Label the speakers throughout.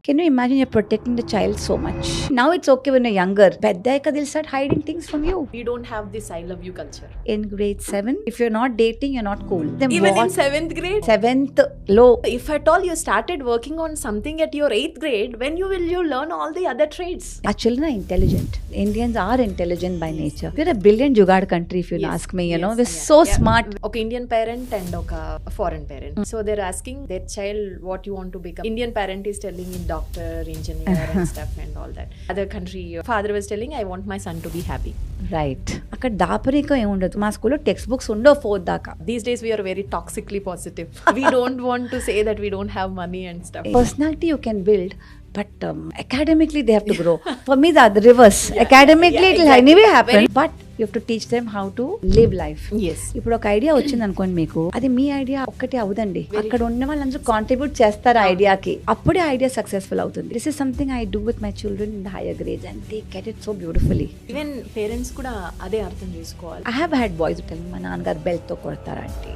Speaker 1: Can you imagine you're protecting the child so much? Now it's okay when you're younger. Peddayaka, they'll start hiding things from you.
Speaker 2: We don't have this I love you culture.
Speaker 1: In grade 7, if you're not dating, you're not cool. Then
Speaker 2: Even in
Speaker 1: what?
Speaker 2: 7th grade?
Speaker 1: 7th low.
Speaker 2: If at all you started working on something at your 8th grade, when you will you learn all the other trades?
Speaker 1: Our children are intelligent. Indians are intelligent by nature. We're a brilliant jugaad country, if you ask me. You know, we're so smart.
Speaker 2: Okay, Indian parent and okay, foreign parent. So they're asking their child what you want to become. Indian parent is telling him doctor, engineer and stuff and all that. Other country father was telling I want my son to be happy.
Speaker 1: Right అక్కడ దాపరికం ఏముండదు. మా స్కూల్లో text books ఉండవు 4th దాకా.
Speaker 2: These days we are very toxically positive. We don't want to say that we don't have money and stuff.
Speaker 1: Personality you can build, but academically they have to grow. For me, the reverse. Academically it will anyway happen, but you have to teach them how to live life.
Speaker 2: Yes.
Speaker 1: ఇప్పుడు ఒక idea వచ్చింది అనుకోండి మీకు, అది మీ idea ఒక్కటే అవుదండి. అక్కడ ఉన్న వాళ్ళందరూ కాంట్రిబ్యూట్ చేస్తారు ఆ ఐడియాకి, అప్పుడే ఐడియా సక్సెస్ఫుల్ అవుతుంది. This is something I do with my children in the higher grades and they get it so beautifully.
Speaker 2: Even parents కూడా అదే అర్థం చేసుకోవాలి.
Speaker 1: I have had boys tell మా నాన్నగారు బెల్ట్ తో కొడతారంటే.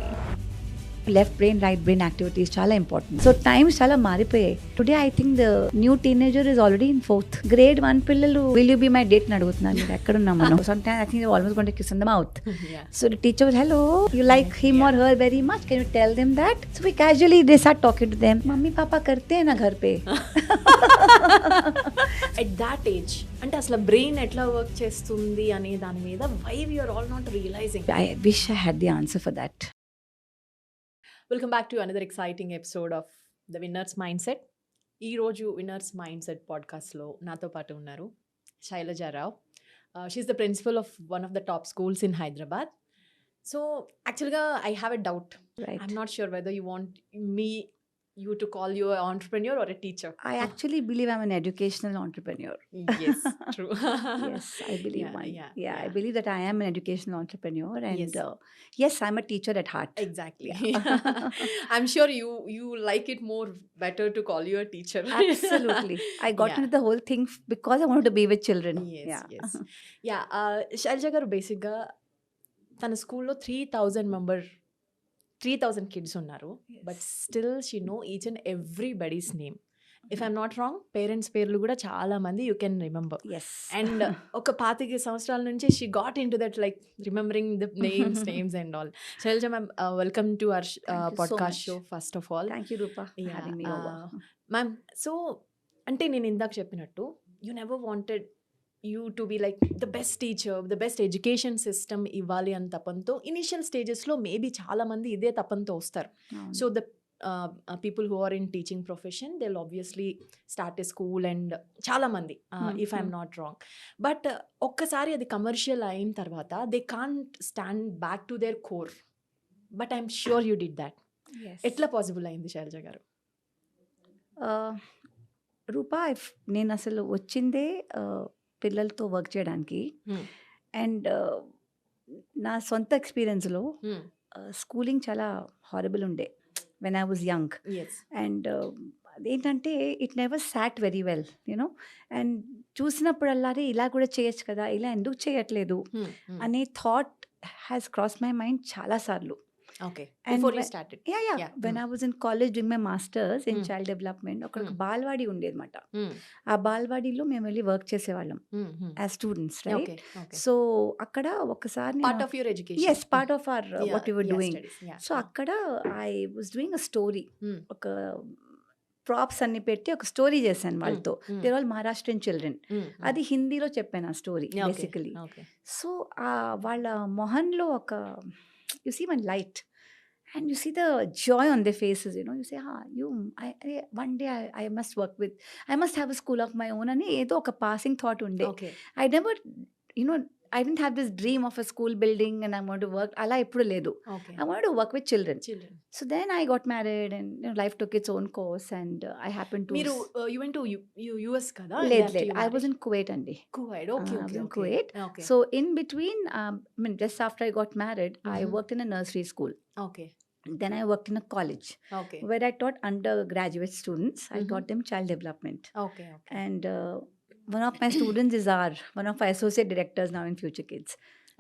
Speaker 1: Left brain right brain activities చాలా important. So times చాలా మారిపోయాయి. Today I think the new teenager is already in 4th grade 1 పిల్లలు will you be my date అని అడుగుతున్నారు. మీరు ఎక్కడున్నాం మనం? Some times I think almost going to kiss in the mouth. So the teacher hello you like him or her very much, can you tell them that? So we casually they start talking to them. Mummy papa కర్తే నా ఘర్ పే.
Speaker 2: At that age అంటే అసలు brain ఎట్లా work చేస్తుంది అనే దాని మీద why we are all not realizing.
Speaker 1: I wish I had the answer for that.
Speaker 2: Welcome back to another exciting episode of the winners mind set. ఈరోజు విన్నర్స్ మైండ్ సెట్ పాడ్కాస్ట్లో నాతో పాటు ఉన్నారు Shailaja Rao. She's the principal of one of the top schools in Hyderabad. So యాక్చువల్గా I have a doubt. I'm not sure whether you want you to call you an entrepreneur or a teacher.
Speaker 1: I actually believe I'm an educational entrepreneur.
Speaker 2: Yes, true.
Speaker 1: Yes, I believe
Speaker 2: yeah.
Speaker 1: I believe that I am an educational entrepreneur, and yes, I'm a teacher at heart.
Speaker 2: Exactly. I'm sure you like it more better to call you a teacher.
Speaker 1: Absolutely. I got into the whole thing because I wanted to be with children.
Speaker 2: Yes. Shailaja garu basic ga tana school lo 3,000 kids unnaru, but still she know each and everybody's name. If I'm not wrong, parents పేర్లు కూడా చాలా మంది you can remember.
Speaker 1: Yes.
Speaker 2: And ఒక 25 సంవత్సరాల నుంచి she got into that, like remembering the names and all. Shailaja ma'am, welcome to our podcast show first of all.
Speaker 1: Thank you Rupa for having me over.
Speaker 2: Ma'am, so అంటే నేను ఇందాక చెప్పినట్టు you never wanted you to be like the best teacher, the best education system ఇవ్వాలి అని తపంతో initial స్టేజెస్లో maybe చాలా మంది ఇదే తపంతో వస్తారు. So the people who are in teaching profession, they'll obviously start a school and చాలా మంది if I'm not wrong. But ఒక్కసారి అది కమర్షియల్ అయిన తర్వాత they can't stand back to their core. But I'm sure you did that. ఎట్లా possible అయింది శైలజ గారు?
Speaker 1: రూపా, నేను అసలు వచ్చిందే పిల్లలతో వర్క్ చేయడానికి. అండ్ నా సొంత ఎక్స్పీరియన్స్లో స్కూలింగ్ చాలా హారబుల్ ఉండే when I was young. And అదేంటంటే it never sat very well you know. And చూసినప్పుడల్లా ఇలా కూడా చేయొచ్చు కదా, ఇలా ఎందుకు చేయట్లేదు అనే thought has cross my mind చాలాసార్లు.
Speaker 2: Okay. Before you started.
Speaker 1: Yeah. When I was in college doing my masters in child development, ఒక బాల్వాడి ఉండేది అనమాట. ఆ బాల్వాడిలో మేము వెళ్ళి వర్క్ చేసేవాళ్ళం యాజ్ స్టూడెంట్స్, రైట్? సో అక్కడ ఒకసారి
Speaker 2: part of your education.
Speaker 1: yes, part of our what we were doing. So అక్కడ I was doing a story. ఒక ప్రాప్స్ అన్ని పెట్టి ఒక స్టోరీ చేశాను వాళ్ళతో. There all Maharashtrian children. అది హిందీలో చెప్పాను ఆ స్టోరీ బేసికలీ. సో వాళ్ళ మొహన్లో ఒక you see one light and you see the joy on their faces, you know. You say one day I must work with, I must have a school of my own ani edo oka passing thought unde. I never, you know, I didn't have this dream of a school building and I want to work ala eppudu ledu. I wanted to work with children. So then I got married and you know, life took its own course and I happened to
Speaker 2: you went to US kada?
Speaker 1: Late. I was in Kuwait andi.
Speaker 2: Kuwait. Okay.
Speaker 1: I was in Kuwait. So in between I mean just after I got married, I worked in a nursery school. Then I worked in a college where I taught undergraduate students. I taught them child development. And one of my students is one of my associate directors now in Future Kids.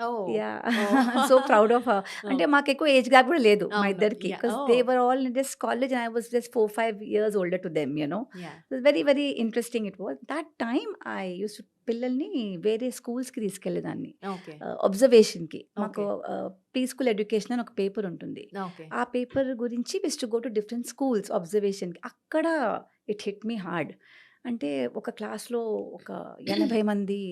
Speaker 2: Oh.
Speaker 1: Yeah.
Speaker 2: Oh.
Speaker 1: So proud of her. అంటే
Speaker 2: Oh.
Speaker 1: మాకు ఎక్కువ age gap కూడా లేదు మా
Speaker 2: అవును.
Speaker 1: ఇద్దరికి,
Speaker 2: Yeah.
Speaker 1: because they
Speaker 2: Oh.
Speaker 1: were all in this college and I was just 4-5 years older to them, you know.
Speaker 2: Yeah.
Speaker 1: It was very very interesting it was. That time I used to పిల్లల్ని వేరే స్కూల్స్కి తీసుకెళ్ళేదాన్ని
Speaker 2: Okay.
Speaker 1: అబ్జర్వేషన్కి. మాకు
Speaker 2: Okay.
Speaker 1: Pre school education అని ఒక paper ఉంటుంది.
Speaker 2: Okay.
Speaker 1: ఆ paper గురించి విస్ to go to different schools అబ్జర్వేషన్కి. అక్కడ ఇట్ హిట్ మీ హార్డ్. అంటే ఒక క్లాస్లో ఒక 80 మంది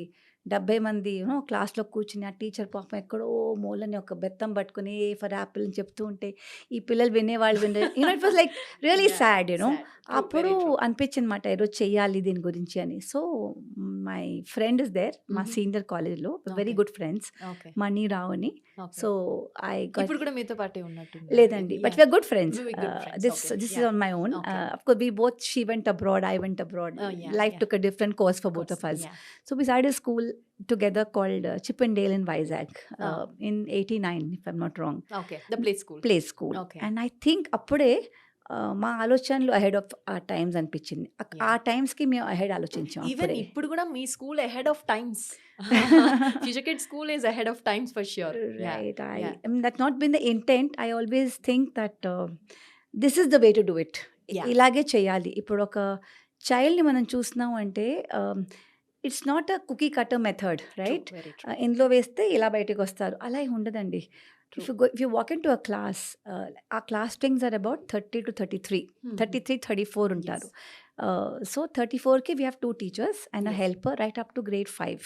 Speaker 1: 70 మంది క్లాస్లో కూర్చుని ఆ టీచర్ పాపం ఎక్కడో మూలని ఒక బెత్తం పట్టుకుని ఫర్ యాపిల్ అని చెప్తూ ఉంటే ఈ పిల్లలు వినేవాళ్ళు it was like really
Speaker 2: Yeah.
Speaker 1: Sad
Speaker 2: Sad. True.
Speaker 1: అప్పుడు
Speaker 2: Very true.
Speaker 1: అనిపించింది అనమాట ఈరోజు చెయ్యాలి దీని గురించి అని. So my friend is there మా
Speaker 2: Mhm.
Speaker 1: సీనియర్ కాలేజ్లో very
Speaker 2: Okay.
Speaker 1: Good friends,
Speaker 2: Okay.
Speaker 1: Mani Rao అని.
Speaker 2: Okay.
Speaker 1: సో ఐ గట్
Speaker 2: ఇప్పుడు కూడా మీతో పాటే ఉన్నట్టుంది.
Speaker 1: లేదండి, but
Speaker 2: Yeah.
Speaker 1: We're good friends.
Speaker 2: We were good friends.
Speaker 1: This
Speaker 2: Okay.
Speaker 1: This is
Speaker 2: Yeah.
Speaker 1: On my own.
Speaker 2: Okay.
Speaker 1: Of course we both, she went abroad, I went abroad.
Speaker 2: Oh, yeah.
Speaker 1: Life
Speaker 2: Yeah.
Speaker 1: took a different course for both
Speaker 2: Course.
Speaker 1: of us.
Speaker 2: Yeah.
Speaker 1: So we started a school together called Chippendale in Vizag
Speaker 2: Oh.
Speaker 1: in 89, if I'm not wrong.
Speaker 2: Okay. The play school.
Speaker 1: Play school.
Speaker 2: Okay.
Speaker 1: And I think అప్పుడే మా ఆలోచనలు ahead of ఆ times అనిపించింది.
Speaker 2: Yeah.
Speaker 1: ఆ టైమ్స్కి మేము ahead ఆలోచించాం
Speaker 2: even
Speaker 1: అప్పుడే.
Speaker 2: ఇప్పుడు కూడా మీ school ahead of times. Future kid school is ahead of times for sure.
Speaker 1: Right.
Speaker 2: Yeah.
Speaker 1: I mean, that's not been the intent. I always think that this is the way to do it.
Speaker 2: Yeah.
Speaker 1: ఇలాగే చేయాలి. ఇప్పుడు ఒక చైల్డ్ని మనం చూస్తున్నాం అంటే it's not a cookie cutter method, right?
Speaker 2: Very true.
Speaker 1: ఇందులో వేస్తే ఇలా బయటకు వస్తారు, అలా ఏం ఉండదండి.
Speaker 2: True.
Speaker 1: If you walk into a class, our class strings are about 30 to 33.
Speaker 2: Mhm.
Speaker 1: 33, 34 ఉంటారు.
Speaker 2: Yes.
Speaker 1: So 34కి we have 2 teachers and a
Speaker 2: Yes.
Speaker 1: helper right up to grade 5.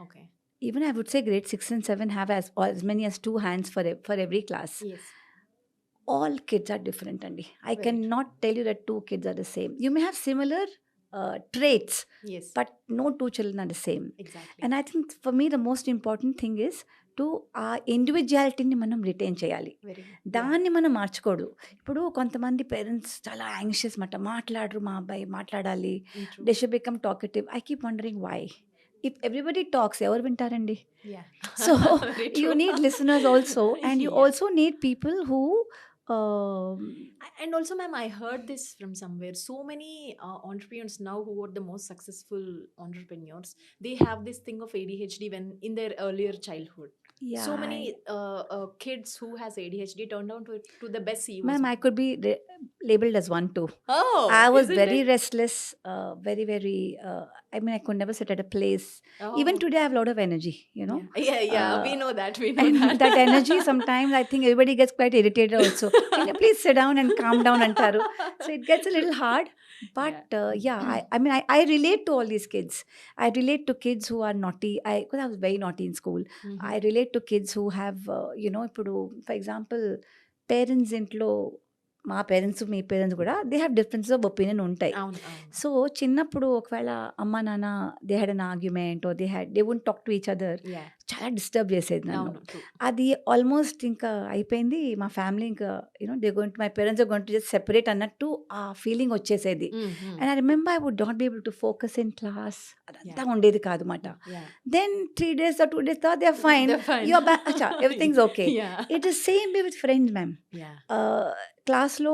Speaker 2: Okay.
Speaker 1: Even I would say grade 6 and 7 have as many as 2 hands for every class.
Speaker 2: Yes.
Speaker 1: All kids are different, Andy. I
Speaker 2: Very
Speaker 1: cannot tell you that 2 kids are the same. You may have similar traits,
Speaker 2: Yes.
Speaker 1: but no 2 children are the same.
Speaker 2: Exactly.
Speaker 1: And I think for me the most important thing is to ఆ ఇండివిజువాలిటీని మనం retain చేయాలి.
Speaker 2: Very good.
Speaker 1: దాన్ని మనం మార్చకూడదు. ఇప్పుడు కొంతమంది parents చాలా anxious మాట్లాడరు, మా అబ్బాయి మాట్లాడాలి,
Speaker 2: Yeah. True.
Speaker 1: They should become talkative. I keep wondering why. If everybody talks ఎవరు వింటారండి?
Speaker 2: Yeah.
Speaker 1: So
Speaker 2: Very
Speaker 1: you
Speaker 2: true.
Speaker 1: Need listeners also, and you
Speaker 2: Yeah.
Speaker 1: Also need people who
Speaker 2: And also, ma'am, I heard this from somewhere. So many entrepreneurs now who are the most successful entrepreneurs, they have this thing of ADHD when in their earlier childhood. So many kids who has ADHD turned out to the best CEOs.
Speaker 1: Ma'am, I could be labeled as one too.
Speaker 2: Oh,
Speaker 1: I was
Speaker 2: isn't
Speaker 1: very
Speaker 2: it?
Speaker 1: restless, very, very, I mean, I could never sit at a place.
Speaker 2: Oh.
Speaker 1: Even today, I have a lot of energy, you know.
Speaker 2: Yeah. We know that. We know
Speaker 1: And
Speaker 2: that.
Speaker 1: that energy, sometimes I think everybody gets quite irritated also. Can you please sit down and calm down, Antaru? So it gets a little hard. But I mean, I relate to all these kids. I relate to kids who are naughty. Because I was very naughty in school.
Speaker 2: Mhm.
Speaker 1: I relate to kids who have, ఇప్పుడు for example parents ఇంట్లో మా parents మీ parents కూడా they have differences of opinion ఉంటాయి.
Speaker 2: అవును.
Speaker 1: So చిన్నప్పుడు ఒకవేళ అమ్మ నాన్న they had an argument they won't talk to each other,
Speaker 2: Yeah.
Speaker 1: చాలా డిస్టర్బ్ చేసేది నన్ను.
Speaker 2: అవును. True.
Speaker 1: అది ఆల్మోస్ట్ ఇంకా అయిపోయింది. మా ఫ్యామిలీ ఇంకా my parents are going to just separate అన్నట్టు ఆ ఫీలింగ్ వచ్చేసేది.
Speaker 2: Mhm.
Speaker 1: And I remember I would not be able to focus in class. అదంతా
Speaker 2: Yeah.
Speaker 1: ఉండేది కాదు మాట.
Speaker 2: Yeah.
Speaker 1: Then 3 days or 2 days they are fine,
Speaker 2: They're fine.
Speaker 1: You are back, everything's okay.
Speaker 2: Yeah.
Speaker 1: It is same way with friends ma'am.
Speaker 2: Yeah.
Speaker 1: క్లాస్లో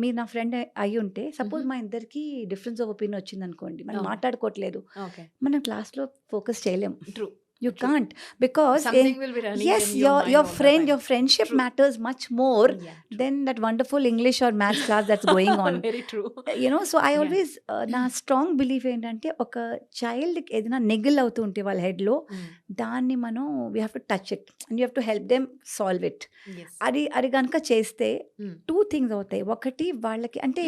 Speaker 1: మీరు నా friend అయ్యి ఉంటే suppose
Speaker 2: Mhm.
Speaker 1: మా ఇద్దరికి డిఫరెన్స్ ఆఫ్ ఒపీనియన్ వచ్చింది అనుకోండి, మనం
Speaker 2: Oh.
Speaker 1: మాట్లాడుకోవట్లేదు,
Speaker 2: Okay.
Speaker 1: మనం క్లాస్లో ఫోకస్ చేయలేం.
Speaker 2: True.
Speaker 1: You
Speaker 2: True.
Speaker 1: can't, because
Speaker 2: Something will be running
Speaker 1: yes,
Speaker 2: in your mind all the time.
Speaker 1: your friendship
Speaker 2: True.
Speaker 1: matters much more
Speaker 2: Yeah.
Speaker 1: than that wonderful English or maths class that's going on.
Speaker 2: Very true.
Speaker 1: So I
Speaker 2: Yeah.
Speaker 1: always నా strong belief ఏంటంటే ఒక చైల్డ్కి ఏదైనా నెగిల్ అవుతూ ఉంటే వాళ్ళ హెడ్లో,
Speaker 2: Mm.
Speaker 1: దాన్ని మనం we have to touch it and you have to help them solve it.
Speaker 2: Yes.
Speaker 1: అది కనుక చేస్తే
Speaker 2: Mm.
Speaker 1: 2 things అవుతాయి. ఒకటి వాళ్ళకి అంటే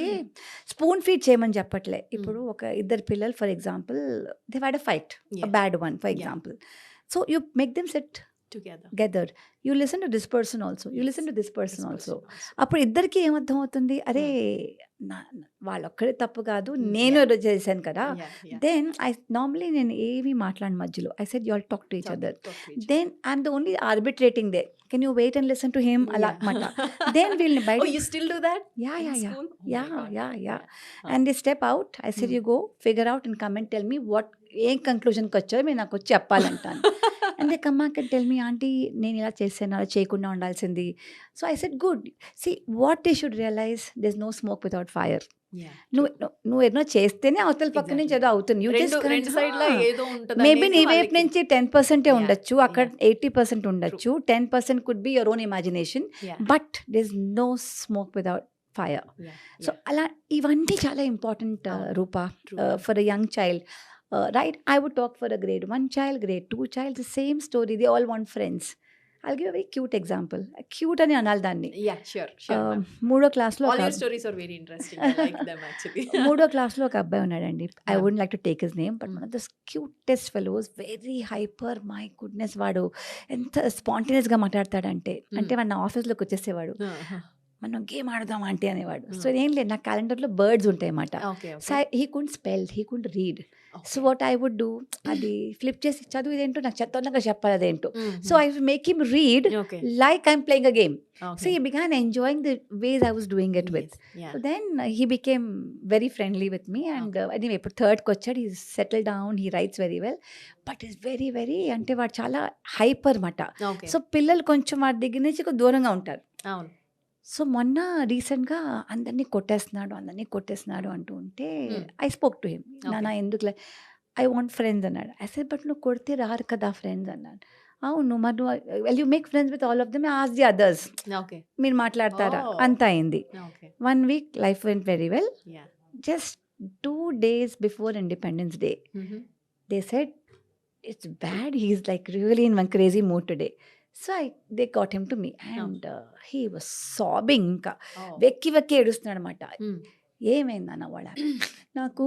Speaker 1: స్పూన్ ఫీడ్ చేయమని చెప్పట్లే. ఇప్పుడు ఒక ఇద్దరు పిల్లలు for example they had a fight,
Speaker 2: Yeah.
Speaker 1: a bad one for
Speaker 2: Yeah.
Speaker 1: example. So you make them sit
Speaker 2: Together.
Speaker 1: together. You listen to this person also. You
Speaker 2: Yes.
Speaker 1: listen to this person
Speaker 2: This
Speaker 1: also.
Speaker 2: person also.
Speaker 1: అప్పుడు ఇద్దరికి ఏమర్థం అవుతుంది, అరే వాళ్ళొక్కడే తప్పు కాదు,
Speaker 2: Mm,
Speaker 1: నేను
Speaker 2: yeah.
Speaker 1: ఏదో చేశాను కదా.
Speaker 2: Yeah. Yeah.
Speaker 1: దెన్ నార్మలీ నేను ఏమి మాట్లాడిన మధ్యలో I said you all talk to each other.
Speaker 2: Talk to each
Speaker 1: then I'm the only arbitrating they. Can you wait and listen to him అలా
Speaker 2: Yeah.
Speaker 1: అనమాట. దెన్ వీళ్ళని బయట
Speaker 2: Oh, you still do that?
Speaker 1: Yeah
Speaker 2: in
Speaker 1: yeah yeah
Speaker 2: school? Oh my
Speaker 1: yeah
Speaker 2: God.
Speaker 1: yeah
Speaker 2: Huh.
Speaker 1: and they step out. I said
Speaker 2: Mm.
Speaker 1: you go figure out and come and tell me what ఏం కంక్లూజన్కి వచ్చారో మీరు నాకు వచ్చి చెప్పాలంటాను. And they come back and tell me, aunty నేను ఇలా చేశాను, అలా చేయకుండా ఉండాల్సింది. So I said good. See what they should realise, there is no smoke without fire.
Speaker 2: Yeah,
Speaker 1: నువ్వు
Speaker 2: true.
Speaker 1: నువ్వు ఏదో చేస్తేనే అవతల పక్క నుంచి
Speaker 2: Exactly.
Speaker 1: ఏదో అవుతుంది. యూ జస్ట్
Speaker 2: రెండు సైడ్‌లా ఏదో ఉంటది
Speaker 1: మేబీ
Speaker 2: అనేది
Speaker 1: నీ వైపు
Speaker 2: వాళ్ళకి.
Speaker 1: నుంచి 10%
Speaker 2: Yeah,
Speaker 1: ఉండొచ్చు, అక్కడ
Speaker 2: yeah,
Speaker 1: 80% ఉండొచ్చు, 10% could be your own imagination,
Speaker 2: yeah,
Speaker 1: but there is no smoke without fire.
Speaker 2: yeah,
Speaker 1: so
Speaker 2: yeah.
Speaker 1: అలా ఇవన్నీ చాలా ఇంపార్టెంట్
Speaker 2: అవును.
Speaker 1: Rupa
Speaker 2: True.
Speaker 1: For a young child. Right, I would talk for a grade 1 child, grade 2 child, the same story, they all want friends. I'll give a very cute example. Cute అని అనాలి దాన్ని.
Speaker 2: Yeah, sure, ma'am.
Speaker 1: మూడో క్లాస్లో
Speaker 2: All your stories are very interesting. I like them actually.
Speaker 1: మూడో క్లాస్లో ఒక అబ్బాయి ఉన్నాడండి. I
Speaker 2: Yeah.
Speaker 1: Would like to take his name, but one of the cutest fellows, very hyper, my goodness, వాడు ఎంత స్పాంటేనియస్గా మాట్లాడతాడంటే, అంటే వాడు నా ఆఫీస్లోకి వచ్చేసేవాడు, మనం గేమ్ ఆడదాం అంటే అనేవాడు. సో ఏం లేదు, నా క్యాలెండర్లో బర్డ్స్ ఉంటాయి అన్నమాట.
Speaker 2: Okay,
Speaker 1: so
Speaker 2: okay.
Speaker 1: He could spell, he could read. So
Speaker 2: Okay.
Speaker 1: What I would do, అది ఫ్లిప్ చేసి చదువు ఇదేంటో నాకు తొందరగా చెప్పాలి అదేంటో.
Speaker 2: Mhm.
Speaker 1: So I will make him read
Speaker 2: Okay.
Speaker 1: like I'm playing a game. So
Speaker 2: Okay.
Speaker 1: he began enjoying the ways I was doing it with.
Speaker 2: Yes. Yeah.
Speaker 1: So then he became very friendly with me, and anyway, ఇప్పుడు థర్డ్కి వచ్చాడు, he's settled down, he writes very well, but he's very very అంటే వాడు చాలా hyper మాట.
Speaker 2: Okay.
Speaker 1: So పిల్లలు కొంచెం వాడి దగ్గర నుంచి కొంచెం దూరంగా ఉంటారు.
Speaker 2: అవును.
Speaker 1: సో మొన్న రీసెంట్గా అందరినీ కొట్టేస్తున్నాడు అంటూ ఉంటే ఐ స్పోక్ టు హిమ్, నాన్న ఎందుకు ఐ వాంట్ ఫ్రెండ్స్ అన్నాడు. ఐ సెడ్ బట్ నువ్వు కొడితే రారు కదా ఫ్రెండ్స్ అన్నాడు. అవును మరి నువ్వు well you make friends with all of them, ask the others,
Speaker 2: Okay.
Speaker 1: మీరు మాట్లాడతారా,
Speaker 2: Oh.
Speaker 1: అంత అయింది.
Speaker 2: Okay.
Speaker 1: 1 week life went very well.
Speaker 2: Yeah.
Speaker 1: Just 2 days before Independence Day,
Speaker 2: Mhm.
Speaker 1: they said it's bad, he's like really in one crazy mood today. So they got him to me, and he was sobbing, ఇంకా
Speaker 2: Oh.
Speaker 1: వెక్కి ఏడుస్తున్నాడు అనమాట.
Speaker 2: Hmm.
Speaker 1: ఏమైందన్న వాడ, నాకు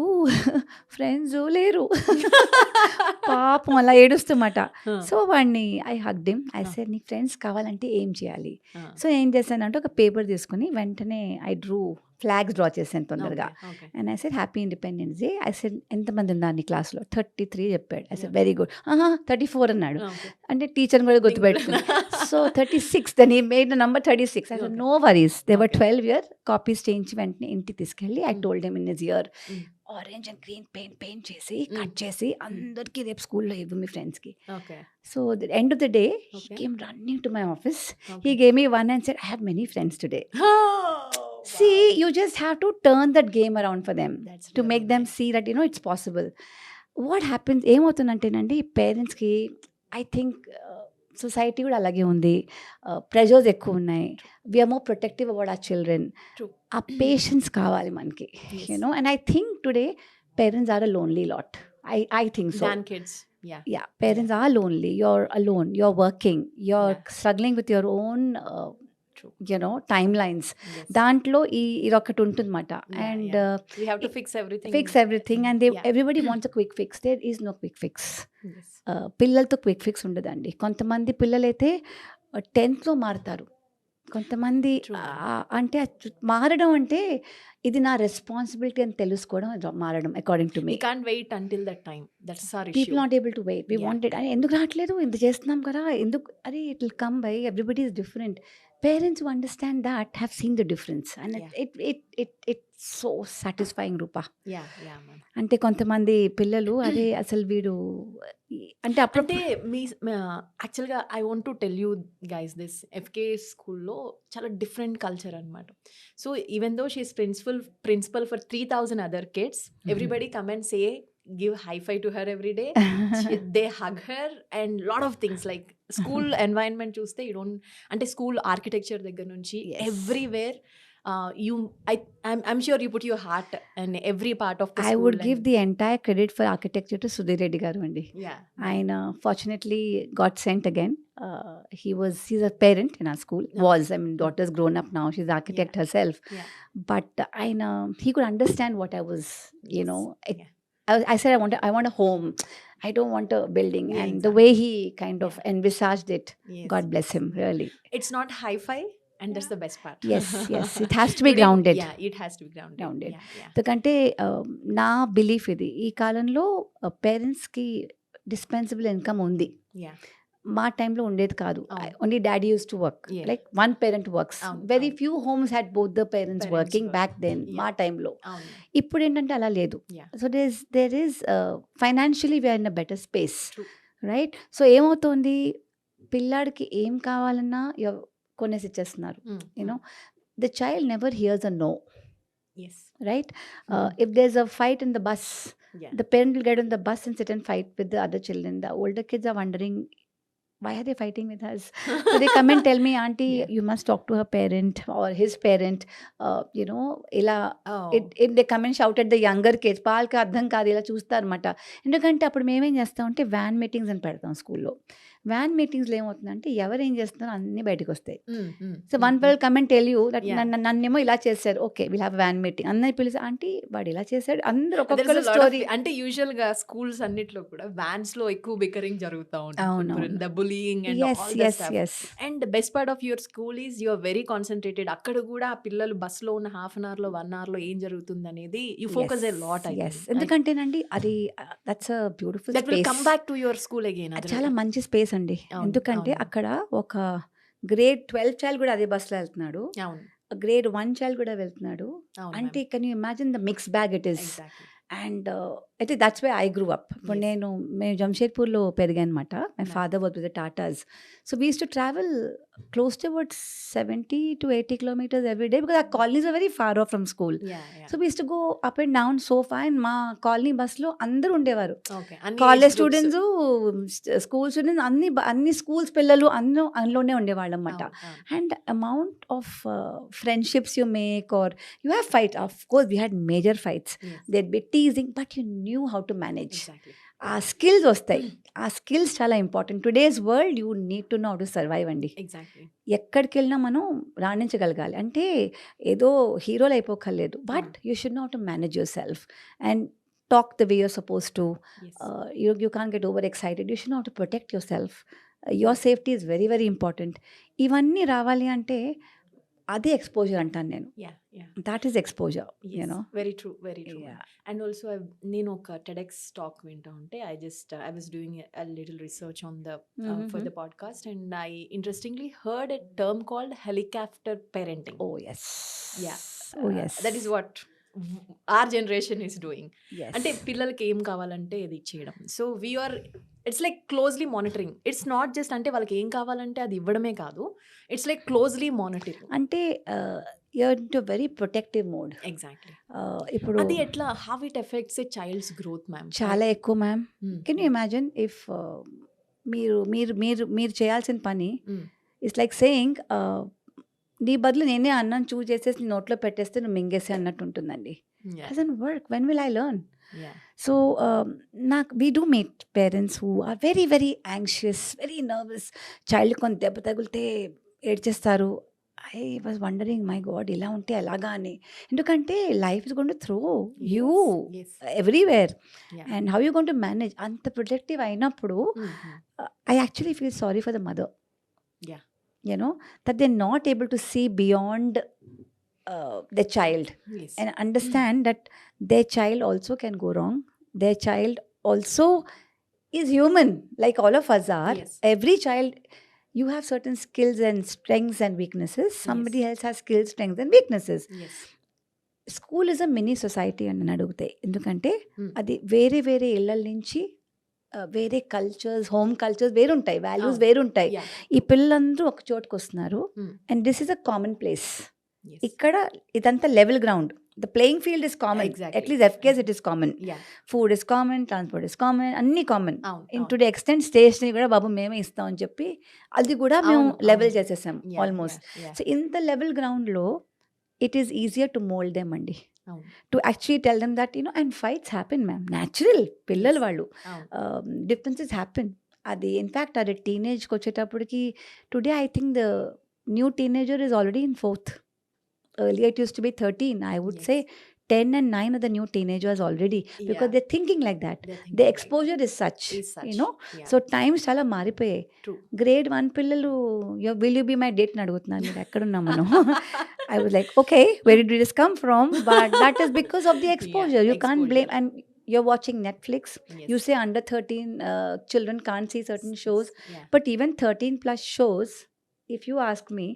Speaker 1: friends లేరు, పాపం అలా ఏడుస్తున్నమాట.
Speaker 2: Huh.
Speaker 1: So వాడిని I hugged him, I
Speaker 2: Huh.
Speaker 1: Said నీకు ఫ్రెండ్స్ కావాలంటే ఏం చేయాలి.
Speaker 2: Huh.
Speaker 1: సో ఏం చేశానంటే ఒక పేపర్ తీసుకుని వెంటనే ఐ ఫ్లాగ్స్ డ్రా చేశాను తొందరగా.
Speaker 2: Okay. Okay.
Speaker 1: And I said happy Independence Day. I said ఎంతమంది ఉన్నారు నీ క్లాస్లో, 33 చెప్పాడు. I said
Speaker 2: Yeah.
Speaker 1: Very good. 34 అన్నాడు.
Speaker 2: Okay.
Speaker 1: అంటే టీచర్ని కూడా గుర్తుపెట్టుకుని. So 36, then he made the number 36. I said
Speaker 2: Okay.
Speaker 1: No worries, they were
Speaker 2: Okay.
Speaker 1: 12 year copies చేయించి వెంటనే ఇంటికి తీసుకెళ్ళి I
Speaker 2: Mm.
Speaker 1: Told him in his year,
Speaker 2: Mm.
Speaker 1: Orange and green paint చేసి
Speaker 2: Mm.
Speaker 1: కట్ చేసి అందరికీ రేపు స్కూల్లో ఇవ్వు మీ ఫ్రెండ్స్కి.
Speaker 2: Okay.
Speaker 1: So the end of the day he
Speaker 2: Okay.
Speaker 1: Came running to my office.
Speaker 2: Okay.
Speaker 1: He gave me one and said, I have many friends today.
Speaker 2: Oh,
Speaker 1: See,
Speaker 2: wow.
Speaker 1: you just have to turn that game around for them
Speaker 2: That's
Speaker 1: to
Speaker 2: really
Speaker 1: make them
Speaker 2: nice.
Speaker 1: see that, it's possible. What happens, ఏమవుతుందంటేనండి, పేరెంట్స్కి I think society కూడా అలాగే ఉంది, pressures ఎక్కువ ఉన్నాయి, we're more protective about our children.
Speaker 2: True.
Speaker 1: ఆ patience కావాలి మనకి,
Speaker 2: Yes.
Speaker 1: And I think today parents are a lonely lot. I think so.
Speaker 2: Than kids. Yeah.
Speaker 1: Yeah, parents are lonely, you're alone, you're working, you're
Speaker 2: Yeah.
Speaker 1: struggling with your own
Speaker 2: True.
Speaker 1: timelines.
Speaker 2: Yes.
Speaker 1: దాంట్లో ఇదొకటి ఉంటుందన్నమాట.
Speaker 2: Yeah,
Speaker 1: And
Speaker 2: yeah. We have to fix everything.
Speaker 1: fix everything, and
Speaker 2: Yeah.
Speaker 1: everybody wants a quick fix. There is no quick fix.
Speaker 2: Yes.
Speaker 1: పిల్లలతో quick fix ఉండదండి. కొంతమంది పిల్లలైతే 10th మారుతారు, కొంతమంది
Speaker 2: True.
Speaker 1: అంటే మారడం అంటే ఇది నా రెస్పాన్సిబిలిటీ అని తెలుసుకోవడం మారడం, according to me.
Speaker 2: We can't wait until that time. That's our
Speaker 1: people
Speaker 2: issue.
Speaker 1: Not able to wait, we
Speaker 2: Yeah.
Speaker 1: Wanted. అని ఎందుకు రావట్లేదు, ఇంత చేస్తున్నాం కదా, ఎందుకు, అరే it will come by, everybody is different. Parents who understand that have seen the difference, and it so satisfying Rupa.
Speaker 2: Yeah, yeah, ma'am.
Speaker 1: అంటే కొంతమంది పిల్లలు అరే అసలు వీడు అంటే అప్పుడు
Speaker 2: అంటే మీ యాక్చువల్గా I want to tell you guys this, FK స్కూల్లో చాలా డిఫరెంట్ కల్చర్ అనమాట. So even though she's principal for 3,000 other kids, everybody come and say, give high five to her every day. They hug her and lot of things like school environment చూస్తే you don't, అంటే school architecture దగ్గర నుంచి
Speaker 1: Yes.
Speaker 2: everywhere I'm sure you put your heart in every part of the
Speaker 1: I
Speaker 2: school.
Speaker 1: would give the entire credit for architecture to Sudhir Reddy garu andi.
Speaker 2: Yeah.
Speaker 1: ఆయన fortunately got sent again. He's a parent in our school.
Speaker 2: No.
Speaker 1: I mean, daughter's grown up now. She's architect herself.
Speaker 2: Yeah.
Speaker 1: But he could understand what I was,
Speaker 2: Yeah.
Speaker 1: I said I want a home. I don't want a building.
Speaker 2: Yeah,
Speaker 1: And
Speaker 2: exactly.
Speaker 1: the way he kind of envisaged it,
Speaker 2: Yes.
Speaker 1: God bless him, really.
Speaker 2: It's not hi-fi, and that's the best part.
Speaker 1: Yes. It has to be grounded.
Speaker 2: Yeah, it has to be grounded.
Speaker 1: Grounded.
Speaker 2: Yeah.
Speaker 1: ఎందుకంటే నా belief ఇది, ఈ కాలంలో పేరెంట్స్కి dispensable income ఉంది.
Speaker 2: Yeah.
Speaker 1: మా టైంలో ఉండేది కాదు.
Speaker 2: అవును.
Speaker 1: Only daddy use to work,
Speaker 2: Yeah.
Speaker 1: Like one parent works.
Speaker 2: అవును,
Speaker 1: వెరీ
Speaker 2: అవును.
Speaker 1: Few homes had both the parents
Speaker 2: Parents
Speaker 1: working
Speaker 2: work.
Speaker 1: Back then,
Speaker 2: Yeah.
Speaker 1: మా టైంలో.
Speaker 2: అవును.
Speaker 1: ఇప్పుడు ఏంటంటే అలా లేదు.
Speaker 2: Yeah.
Speaker 1: So there is financially we're in a better space,
Speaker 2: True.
Speaker 1: Right? So ఏమవుతుంది, పిల్లాడికి ఏం కావాలన్నా కొనేసి ఇచ్చేస్తున్నారు.
Speaker 2: Mm.
Speaker 1: The child never hears a no.
Speaker 2: Yes.
Speaker 1: right? If there's a fight in the bus,
Speaker 2: Yeah.
Speaker 1: the parent will get on the bus and sit and fight with the other children. The older kids are wondering, why are they fighting with us? So they come and tell me, auntie,
Speaker 2: Yeah.
Speaker 1: you must talk to her parent or his parent. ఇలా
Speaker 2: Oh.
Speaker 1: They come and shout at the younger kids. వాళ్ళకి అర్థం కాదు, ఇలా చూస్తారనమాట. ఎందుకంటే అప్పుడు మేమేం చేస్తామంటే van meetings అని పెడతాం స్కూల్లో. వ్యాన్ మీటింగ్స్లో ఏమవుతుందంటే ఎవరు ఏం చేస్తున్నారో అన్నీ బయటకు వస్తాయి. So one will come and tell you that నన్నేమో ఇలా చేశారు, okay will have one meeting. అందరి పిలిచి, ఆంటీ వాడు ఇలా చేశాడు, అందరూ ఒక్కొక్కరు స్టోరీ.
Speaker 2: అంటే యూజువల్ గా స్కూల్స్ అన్నిట్లో కూడా వ్యాన్స్ లో ఎక్కువ బికరింగ్ జరుగుతూ ఉంటుంది, the bullying and all the stuff. And best part of your school is you are very concentrated. అక్కడ కూడా ఆ పిల్లలు బస్ లో ఉన్న హాఫ్ అన్ అవర్ లో 1 hour లో ఏం జరుగుతుంది అనేది యు ఫోకస్ ఎ లాట్.
Speaker 1: ఎందుకంటేనండి అది that's a beautiful space.
Speaker 2: Come back to your school again.
Speaker 1: చాలా మంచి స్పేస్ అండి. ఎందుకంటే అక్కడ ఒక గ్రేడ్ 12 చైల్డ్ కూడా అదే బస్సులో వెళ్తున్నాడు, గ్రేడ్ 1 చైల్డ్ కూడా వెళ్తున్నాడు. అంటే can you imagine the mix bag it is. And అయితే that's way I grew up. ఇప్పుడు మేము జంషేద్పూర్లో పెరిగాను అనమాట. My father work with the Tatas. So we use to travel close to about 70 to 80 kilometers every day because our colonies are very far off from school. So we used to go up and down so far. And మా colony బస్లో అందరూ ఉండేవారు, college students, school students, అన్ని schools పిల్లలు అందరూ అందులోనే ఉండేవాళ్ళు అనమాట. And amount of friendships you make or you have fight. Of course we had major fights, there be teasing, but you knew how to manage. ఆ స్కిల్స్ వస్తాయి. ఆ skills చాలా important. Today's world you need to know how to survive అండి. ఎక్కడికి వెళ్ళినా మనం రాణించగలగాలి. అంటే ఏదో హీరోలు అయిపోకర్లేదు, but you should know how to manage your self and talk the way you're supposed to. You can't get overexcited. You should know how to protect yourself. Your safety is very, very important. ఇవన్నీ రావాలి అంటే అదే exposure అంటాను నేను. That is exposure, you know.
Speaker 2: Very true, very true. And also నేను ఒక TEDx talk వింటా ఉంటే I was doing a little research on the for the podcast, and I interestingly heard a term called helicopter parenting.
Speaker 1: Oh yes.
Speaker 2: That is what our generation is doing. అంటే పిల్లలకి ఏం కావాలంటే ఇది ఇచ్చేయడం. So we're it's like closely monitoring. It's not just అంటే వాళ్ళకి ఏం కావాలంటే అది ఇవ్వడమే కాదు, ఇట్స్ లైక్ క్లోజ్లీ మానిటరింగ్.
Speaker 1: అంటే you're into very protective mode.
Speaker 2: Exactly.
Speaker 1: ఇప్పుడు
Speaker 2: అది ఎట్లా, how it affects a child's growth, ma'am?
Speaker 1: చాలా ఎక్కువ ma'am. Can you imagine if మీరు చేయాల్సిన పని ఇట్స్ లైక్ సేయింగ్, నీ బదులు నేనే అన్నం చూస్ చేసేసి నీ నోట్లో పెట్టేస్తే నువ్వు మింగేసే అన్నట్టు ఉంటుందండి. Doesn't work. When will I learn? So we do meet parents who are very, very anxious, very nervous. Child కొంత దెబ్బ తగిలితే ఏడ్చేస్తారు. I was wondering, my God ఇలా ఉంటే ఎలాగా అని. ఎందుకంటే life is going to throw you everywhere, and how you going to manage. అంత ప్రొటెక్టివ్ అయినప్పుడు I actually feel sorry for the mother. You know, that they're not able to see beyond their child and understand that their child also can go wrong. Their child also is human like all of us are. Every child, you have certain skills and strengths and weaknesses. Somebody else has skills, strengths and weaknesses. School is a mini society అని అడుగుతాయి. ఎందుకంటే అది వేరే వేరే ఇళ్ళ నుంచి వేరే cultures, home cultures వేరుంటాయి, values వేరుంటాయి. ఈ పిల్లలందరూ ఒక చోటుకు వస్తున్నారు and this is a common place. ఇక్కడ ఇదంతా level ground. The playing field is common. At least FKS it is common. Food is common, transport is common, అన్నీ కామన్. In to the extent stationery కూడా బాబు మేమే ఇస్తాం అని చెప్పి అది కూడా మేము లెవెల్ చేసేసాం ఆల్మోస్ట్. సో ఇంత లెవెల్ గ్రౌండ్లో it is easier to mould them అండి. To actually tell them that, you know, and fights happen, ma'am. Natural. పిల్లలు వాళ్ళు differences happen. అది ఇన్ఫ్యాక్ట్ అది టీనేజ్కి వచ్చేటప్పటికి today I think the new teenager is already in 4th. Earlier it used to be 13. I would say 10 and 9 are the new teenagers already because they're thinking like that. The exposure is such, you know. So times చాలా మారిపోయాయి. Grade 1 పిల్లలు will you be my date అని అడుగుతున్నారు. మీరు ఎక్కడున్నాం మనం? I was like, okay, where did this come from? But that is because of the exposure. You can't blame. And you're watching Netflix. You say under 13 children can't see certain shows. But even 13 plus shows, if you ask me,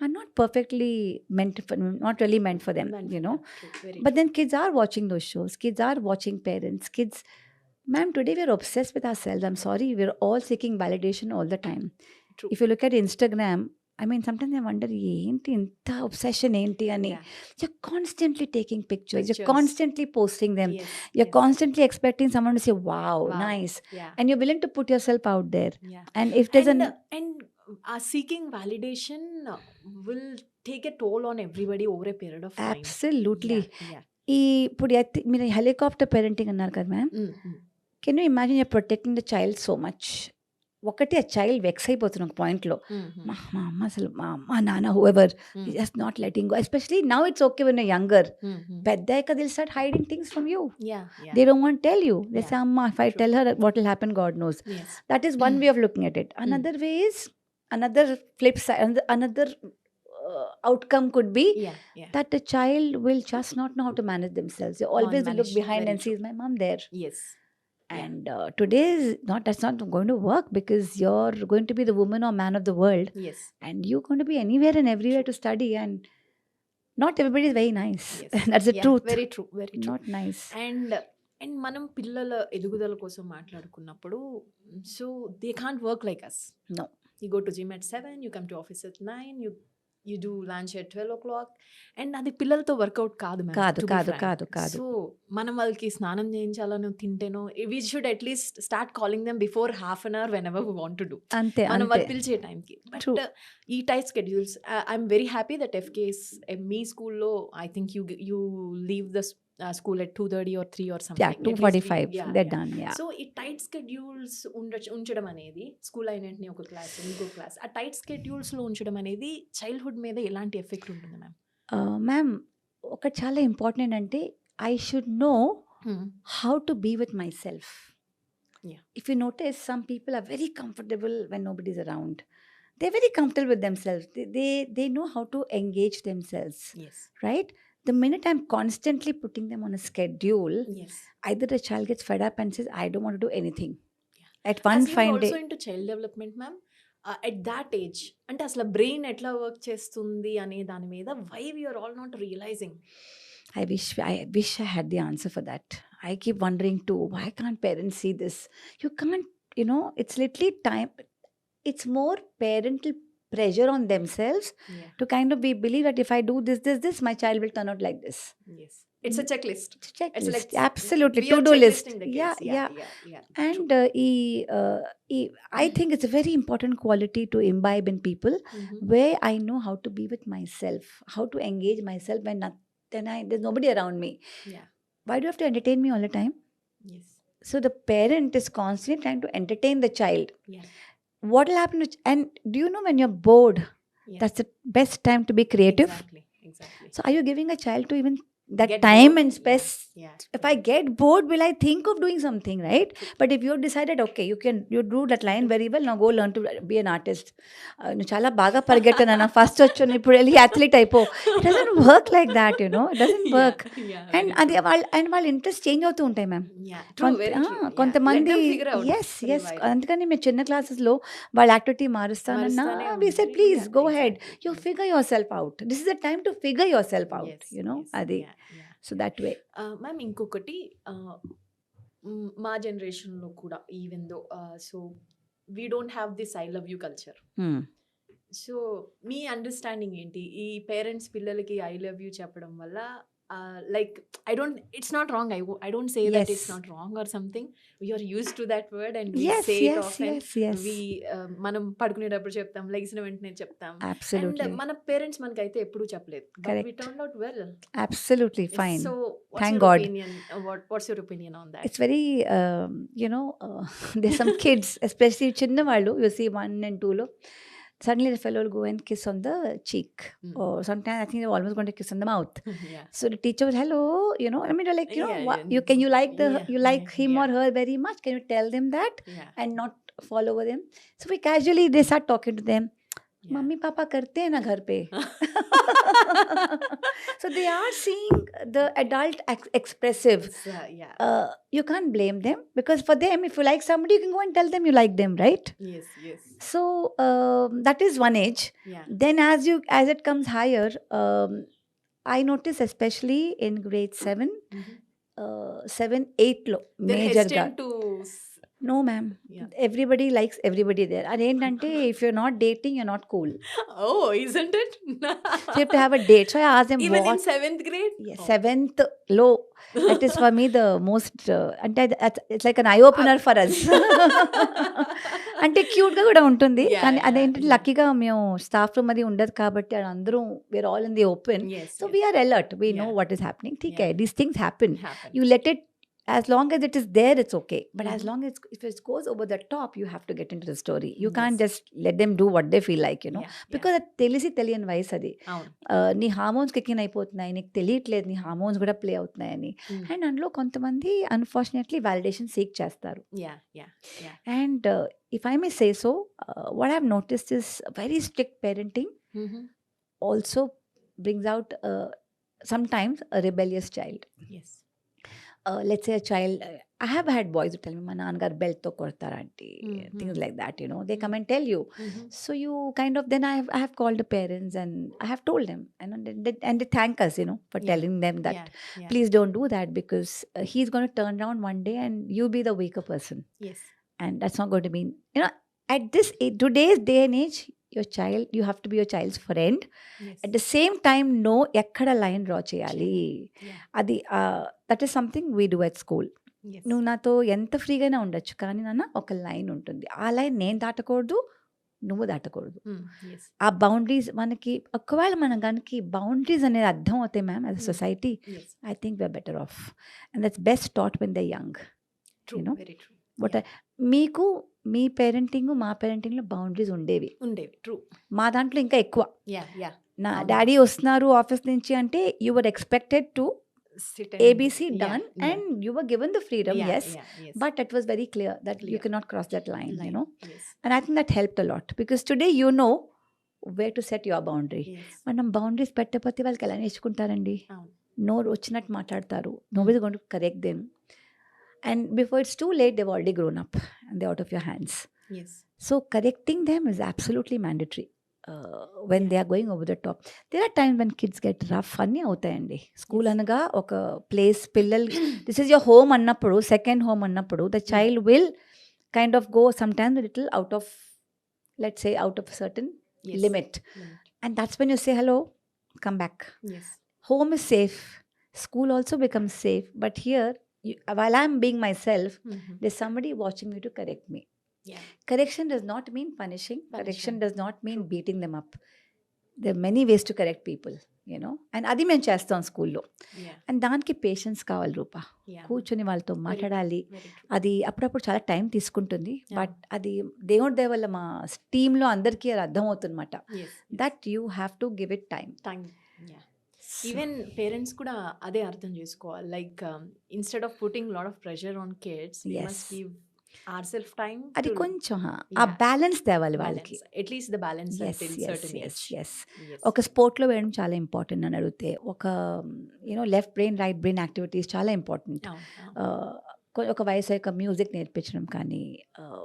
Speaker 1: are not perfectly not really meant for them, you know. But then kids are watching those shows. Kids are watching parents. Kids, ma'am, today we're obsessed with ourselves. I'm sorry, we're all seeking validation all the time. If you look at Instagram, I mean, sometimes I wonder, ఏంటి ఇంత obsession ఏంటి అని.
Speaker 2: Yeah.
Speaker 1: You're constantly taking pictures. You're
Speaker 2: Pictures.
Speaker 1: constantly posting them.
Speaker 2: Yes.
Speaker 1: You're
Speaker 2: yes.
Speaker 1: constantly expecting someone to say, wow,
Speaker 2: Wow.
Speaker 1: nice.
Speaker 2: Yeah.
Speaker 1: And you're willing to put yourself out there.
Speaker 2: Yeah.
Speaker 1: And if there's
Speaker 2: And seeking validation will take a toll on everybody over a period of time.
Speaker 1: Absolutely.
Speaker 2: Yeah.
Speaker 1: ఇప్పుడు మీరు helicopter parenting అన్నారు కదా ma'am. Can you imagine you're protecting the child so much. ఒకటి ఆ child vex అయిపోతున్న ఒక పాయింట్లో, మా అమ్మ అసలు మా అమ్మ నాన్న whoever just not letting go. Especially now it's okay when younger. పెద్ద అయ్యాక they'll start hiding things from you. They don't want tell you. They say అమ్మ if I tell her what will happen God knows. That is one way of looking at it. Another way is another flip side, another outcome could be that the child will just not know how to manage themselves. They always look behind and see, is my mom there?
Speaker 2: Yes.
Speaker 1: And today is that's not going to work, because you're going to be the woman or man of the world.
Speaker 2: Yes.
Speaker 1: And you're going to be anywhere and everywhere to study, and not everybody is very nice.
Speaker 2: Yes.
Speaker 1: That's the truth.
Speaker 2: Very true. Very true.
Speaker 1: Not nice.
Speaker 2: And మనం పిల్లల ఎదుగుదల కోసం మాట్లాడుకున్నప్పుడు, so they can't work like us.
Speaker 1: No.
Speaker 2: You go to gym at 7, you come to office at 9, you do lunch at 12 o'clock. And అది పిల్లలతో work out కాదు.
Speaker 1: కాదు.
Speaker 2: So మనం వాళ్ళకి స్నానం చేయించాలని తింటేనో, we should at least start calling them before half an hour whenever we want to do.
Speaker 1: అంతే
Speaker 2: మనం వాళ్ళు పిలిచే టైంకి. బట్ ఈ tight schedules, I'm very happy that FKS మీ స్కూల్లో I think you leave the school at 2:30 or 3 or something.
Speaker 1: Yeah, 2:45 they're done. Yeah.
Speaker 2: So ఈ tight schedules ఉంచడం అనేది, స్కూల్ అయినట్టు ఒక క్లాస్ ఇంకో క్లాస్, ఆ టైట్ స్కెడ్యూల్స్ లో ఉంచడం అనేది చైల్డ్హుడ్ మీద ఎలాంటి ఎఫెక్ట్ ఉంటుంది మ్యామ్?
Speaker 1: మ్యామ్, ఒకటి చాలా ఇంపార్టెంట్ ఏంటంటే, I should know how to be with myself. If you notice, some people are very comfortable when nobody is around. They're very comfortable with themselves. They know how to engage themselves.
Speaker 2: Yes.
Speaker 1: Right? The minute I'm constantly putting them on a schedule, either the child gets fed up and says, I don't want to do anything. At one fine day.
Speaker 2: Also into child development, ma'am, at that age, అంటే అసలు brain ఎట్లా work చేస్తుంది అనే దాని మీద, why we are all not realizing?
Speaker 1: I wish I had the answer for that. I keep wondering too, why can't parents see this? You can't, it's literally time. It's more parental pressure on themselves to kind of believe that if I do this, my child will turn out like this.
Speaker 2: Yes. It's a checklist.
Speaker 1: It's like, absolutely, to-do list. Yeah. And I think it's a very important quality to imbibe in people, where I know how to be with myself, how to engage myself when there's nobody around me.
Speaker 2: Yeah.
Speaker 1: Why do you have to entertain me all the time?
Speaker 2: Yes.
Speaker 1: So the parent is constantly trying to entertain the child.
Speaker 2: Yeah.
Speaker 1: What will happen and do you know, when you're bored, that's the best time to be creative.
Speaker 2: Exactly.
Speaker 1: So are you giving a child to even that
Speaker 2: get
Speaker 1: time
Speaker 2: bored?
Speaker 1: And space? If I get bored, will I think of doing something, right? But if you've decided, okay, you do that line very well, now go learn to be an artist. Nu chala baga pargettana first vachonu ippudu elli athlete aipo. It doesn't work like that, it doesn't work. And వాళ్ళ interest change అవుతూ ఉంటాయి ma'am. కొంతమంది yes అందుకని మేము చిన్న క్లాసెస్లో వాళ్ళ activity మారుస్తానన్నా, we said please go ahead, you figure yourself out, this is the time to figure yourself out. అది. So that way.
Speaker 2: మ్యామ్, ఇంకొకటి, మా జనరేషన్లో కూడా, even though, so we don't have this I love you culture. So me understanding ఏంటి? ఈ parents పిల్లలకి I love you చెప్పడం వల్ల, like, it's not wrong, I don't say that it's not wrong or something. We are used to that word and we say it often. We మనం పడుకునేటప్పుడు చెప్తాం, లెగిసిన వెంటనే చెప్తాం.
Speaker 1: Absolutely.
Speaker 2: And మన parents మనకైతే ఎప్పుడు చెప్పలేదు. But we turned out well.
Speaker 1: Absolutely fine.
Speaker 2: So
Speaker 1: thank God.
Speaker 2: What's your opinion on that?
Speaker 1: It's very there's some kids, especially chinna vallu, you see 1 and 2 lo, suddenly the fellow will go and kiss on the cheek, or sometimes I think they're almost going to kiss on the mouth. So the teacher will, hello, I mean, like, you like you like him or her very much, can you tell them that? And not fall over them. So we casually, they start talking to them. Mummy papa करते हैं ना घर पे. So they are seeing the adult expressive. You can't blame them, because for them, if you like somebody, you can go and tell them you like them, right?
Speaker 2: Yes.
Speaker 1: So that is one age. Then as it comes higher, I notice especially in grade 7, 7, 8 lo, major ga. No, ma'am.
Speaker 2: Yeah.
Speaker 1: Everybody likes everybody there. అదేంటంటే if you're not dating, you're not cool.
Speaker 2: Oh, isn't it?
Speaker 1: So you have to have a date. So I asked them
Speaker 2: Even in
Speaker 1: what.
Speaker 2: 7th grade?
Speaker 1: Yes,
Speaker 2: Oh.
Speaker 1: 7th low. That is for me the most. అంటే it's like an eye opener for us. అంటే క్యూట్గా కూడా ఉంటుంది.
Speaker 2: Yeah,
Speaker 1: కానీ
Speaker 2: yeah,
Speaker 1: అదేంటంటే
Speaker 2: yeah.
Speaker 1: లక్కీగా మేము staff room అది ఉండదు కాబట్టి అందరూ we're all in the open.
Speaker 2: Yes,
Speaker 1: so
Speaker 2: yes.
Speaker 1: We are alert. We know
Speaker 2: Yeah.
Speaker 1: What is happening. ఠీక్
Speaker 2: Yeah.
Speaker 1: These things happen.
Speaker 2: Happen.
Speaker 1: You let it. As long as it is there, it's okay. But as
Speaker 2: Mhm.
Speaker 1: long as if it goes over the top, you have to get into the story. You can't
Speaker 2: Yes.
Speaker 1: just let them do what they feel like, you know.
Speaker 2: Yeah, yeah.
Speaker 1: Because అది తెలిసి తెలియని వయసు అది.
Speaker 2: అవును.
Speaker 1: నీ hormones kick in అయిపోతున్నాయి, నీకు తెలియట్లేదు నీ హార్మోన్స్ కూడా ప్లే అవుతున్నాయని.
Speaker 2: Mm.
Speaker 1: అండ్ అందులో కొంతమంది అన్ఫార్చునేట్లీ వాలిడేషన్ సీక్ చేస్తారు.
Speaker 2: Yeah, yeah, yeah.
Speaker 1: And if I may say so, what I have noticed is very strict parenting
Speaker 2: Mhm.
Speaker 1: Also brings out sometimes a rebellious child.
Speaker 2: Yes.
Speaker 1: Let's say a child, I have had boys who tell me, మా నాన్నగారు బెల్ట్తో కొడతారు aunty,
Speaker 2: Mhm.
Speaker 1: things like that, you know, they come and tell you.
Speaker 2: Mhm.
Speaker 1: So you kind of, then I have called the parents and I have told them, and they thank us, you know, for
Speaker 2: Yeah.
Speaker 1: telling them that
Speaker 2: Yeah, yeah.
Speaker 1: please don't do that, because he's going to turn around one day and you be the weaker person,
Speaker 2: Yes.
Speaker 1: and that's not going to mean, you know, at this today's day and age, your child, you have to be your child's friend.
Speaker 2: Yes.
Speaker 1: At the same time, know ఎక్కడ line draw చేయాలి.
Speaker 2: Yeah.
Speaker 1: అది that is something we do at school.
Speaker 2: Yes.
Speaker 1: నువ్వు నాతో ఎంత ఫ్రీగానే ఉండొచ్చు, కానీ నాన్న ఒక లైన్ ఉంటుంది, ఆ లైన్ నేను దాటకూడదు, నువ్వు దాటకూడదు.
Speaker 2: Mm. Yes.
Speaker 1: ఆ బౌండరీస్ మనకి ఒకవేళ మన కనుక బౌండరీస్ అనేది అర్థం అవుతాయి ma'am, as a society,
Speaker 2: Yes.
Speaker 1: I think we're better off. And that's best taught when they young.
Speaker 2: True.
Speaker 1: know,
Speaker 2: Very true.
Speaker 1: But మీకు మీ పేరెంటింగ్ మా పేరెంటింగ్లో బౌండరీస్ ఉండేవి,
Speaker 2: ఉండేవి. True.
Speaker 1: మా దాంట్లో ఇంకా ఎక్కువ.
Speaker 2: Yeah, yeah.
Speaker 1: నా
Speaker 2: అవును.
Speaker 1: డాడీ వస్తున్నారు ఆఫీస్ నుంచి అంటే you were expected to
Speaker 2: Sit
Speaker 1: ABC
Speaker 2: yeah,
Speaker 1: done,
Speaker 2: yeah.
Speaker 1: and you were given the freedom,
Speaker 2: Yeah,
Speaker 1: yes,
Speaker 2: yeah, yes.
Speaker 1: but it was very clear that you
Speaker 2: Clear.
Speaker 1: cannot cross that line, you know.
Speaker 2: Yes.
Speaker 1: And I think that helped a lot, because today you know where to set your boundary.
Speaker 2: Yes.
Speaker 1: మనం boundaries పెట్టకపోతే వాళ్ళకి ఎలా నేర్చుకుంటారండి?
Speaker 2: అవును.
Speaker 1: నోరు వచ్చినట్టు మాట్లాడతారు, nobody is going to correct them, and before it's too late they've already grown up and they're out of your hands.
Speaker 2: Yes.
Speaker 1: So correcting them is absolutely mandatory when they are going over the top. There are times when kids get rough, అన్నీ అవుతాయండి. School అనగా ఒక place, పిల్లలు this is your home అన్నప్పుడు, second home అన్నప్పుడు the child will kind of go some times little out of, let's say out of certain
Speaker 2: Yes.
Speaker 1: limit,
Speaker 2: Limit.
Speaker 1: and that's when you say hello, come back.
Speaker 2: Yes.
Speaker 1: Home is safe, school also becomes safe, but here while I'm being myself,
Speaker 2: Mhm.
Speaker 1: there's somebody watching me to correct me.
Speaker 2: Yeah.
Speaker 1: Correction does not mean punishing. Correction
Speaker 2: Punishing.
Speaker 1: does not mean
Speaker 2: True.
Speaker 1: beating them up. There are many ways to correct people, you know. And అది మేము చేస్తాం స్కూల్లో.
Speaker 2: Yeah.
Speaker 1: And దానికి patience కావాలి రూపా.
Speaker 2: Yeah.
Speaker 1: కూర్చొని వాళ్ళతో మాట్లాడాలి.
Speaker 2: Very true.
Speaker 1: అది అప్పుడప్పుడు చాలా టైం తీసుకుంటుంది,
Speaker 2: Yeah.
Speaker 1: బట్ అది దేవుడి దయ వల్ల మా టీంలో అందరికీ అది అర్థమవుతుందన్నమాట.
Speaker 2: Yes.
Speaker 1: That you have to give it time.
Speaker 2: Time. Yeah. Even parents కూడా అదే అర్థం చేసుకోవాలి. Like instead of putting lot of pressure on kids, we
Speaker 1: Yes.
Speaker 2: Must give our self time.
Speaker 1: అది కొంచెం ఆ
Speaker 2: Yeah.
Speaker 1: బ్యాలెన్స్ తేవాలి వాళ్ళకి.
Speaker 2: At least the balance until certain age.
Speaker 1: yes.
Speaker 2: Yes.
Speaker 1: ఒక స్పోర్ట్లో వేయడం చాలా ఇంపార్టెంట్ అని అడిగితే, ఒక you know left brain right brain activities చాలా ఇంపార్టెంట్.
Speaker 2: అవును, అవును.
Speaker 1: ఒక వయసు యొక్క మ్యూజిక్ నేర్పించడం కానీ,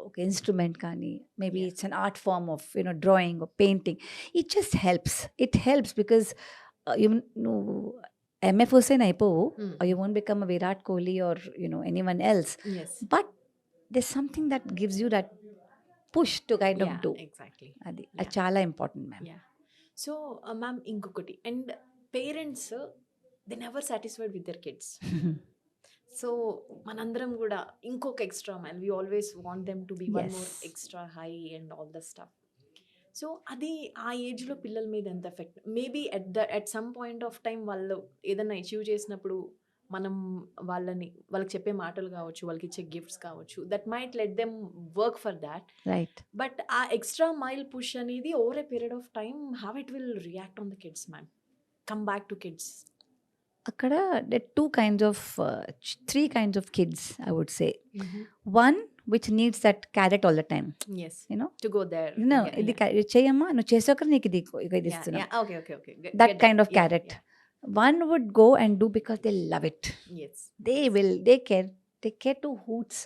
Speaker 1: ఒక ఇన్స్ట్రుమెంట్ కానీ, maybe
Speaker 2: Yeah.
Speaker 1: It's an art form of you know drawing, painting. It just helps because నువ్వు ఎంఎఫ్ హుసేన్ అయిపోవు,
Speaker 2: Hmm.
Speaker 1: You won't become Virat Kohli or you know anyone else,
Speaker 2: Yes.
Speaker 1: But there's something that gives you that push to kind of
Speaker 2: Yeah,
Speaker 1: do.
Speaker 2: exactly.
Speaker 1: అది
Speaker 2: Yeah.
Speaker 1: చాలా important ma'am.
Speaker 2: Yeah. So ma'am ఇంకొకటి, and parents they never satisfied with their kids. So మనందరం కూడా ఇంకొక extra mile, we always want them to be one
Speaker 1: Yes.
Speaker 2: More extra high and all the stuff. So అది ఆ ఏజ్లో పిల్లల మీద ఎంత effect, maybe at some point of time వాళ్ళు ఏదైనా అచీవ్ చేసినప్పుడు మనం వాళ్ళకి చెప్పే మాటలు కావచ్చు, వాళ్ళకి ఇచ్చే గిఫ్ట్స్ కావచ్చు, that might let them work for that.
Speaker 1: Right.
Speaker 2: But ఆ ఎక్స్ట్రా మైల్ పుష్ అనేది over a period of time how it will react on the kids ma'am, come back to kids.
Speaker 1: అక్కడ three kinds of kids, I would say. One which needs that carrot all the time,
Speaker 2: Yes.
Speaker 1: you know.
Speaker 2: To go there.
Speaker 1: No,
Speaker 2: Yeah,
Speaker 1: ఇది
Speaker 2: yeah.
Speaker 1: చేయమ్మా, నువ్వు చేసాక నీకు ఇది
Speaker 2: Yeah,
Speaker 1: ఇస్తున్నా.
Speaker 2: yeah. Okay.
Speaker 1: That
Speaker 2: Get
Speaker 1: kind of
Speaker 2: Yeah,
Speaker 1: carrot.
Speaker 2: yeah.
Speaker 1: One would go and do because they love it.
Speaker 2: Yes.
Speaker 1: They care to hoots.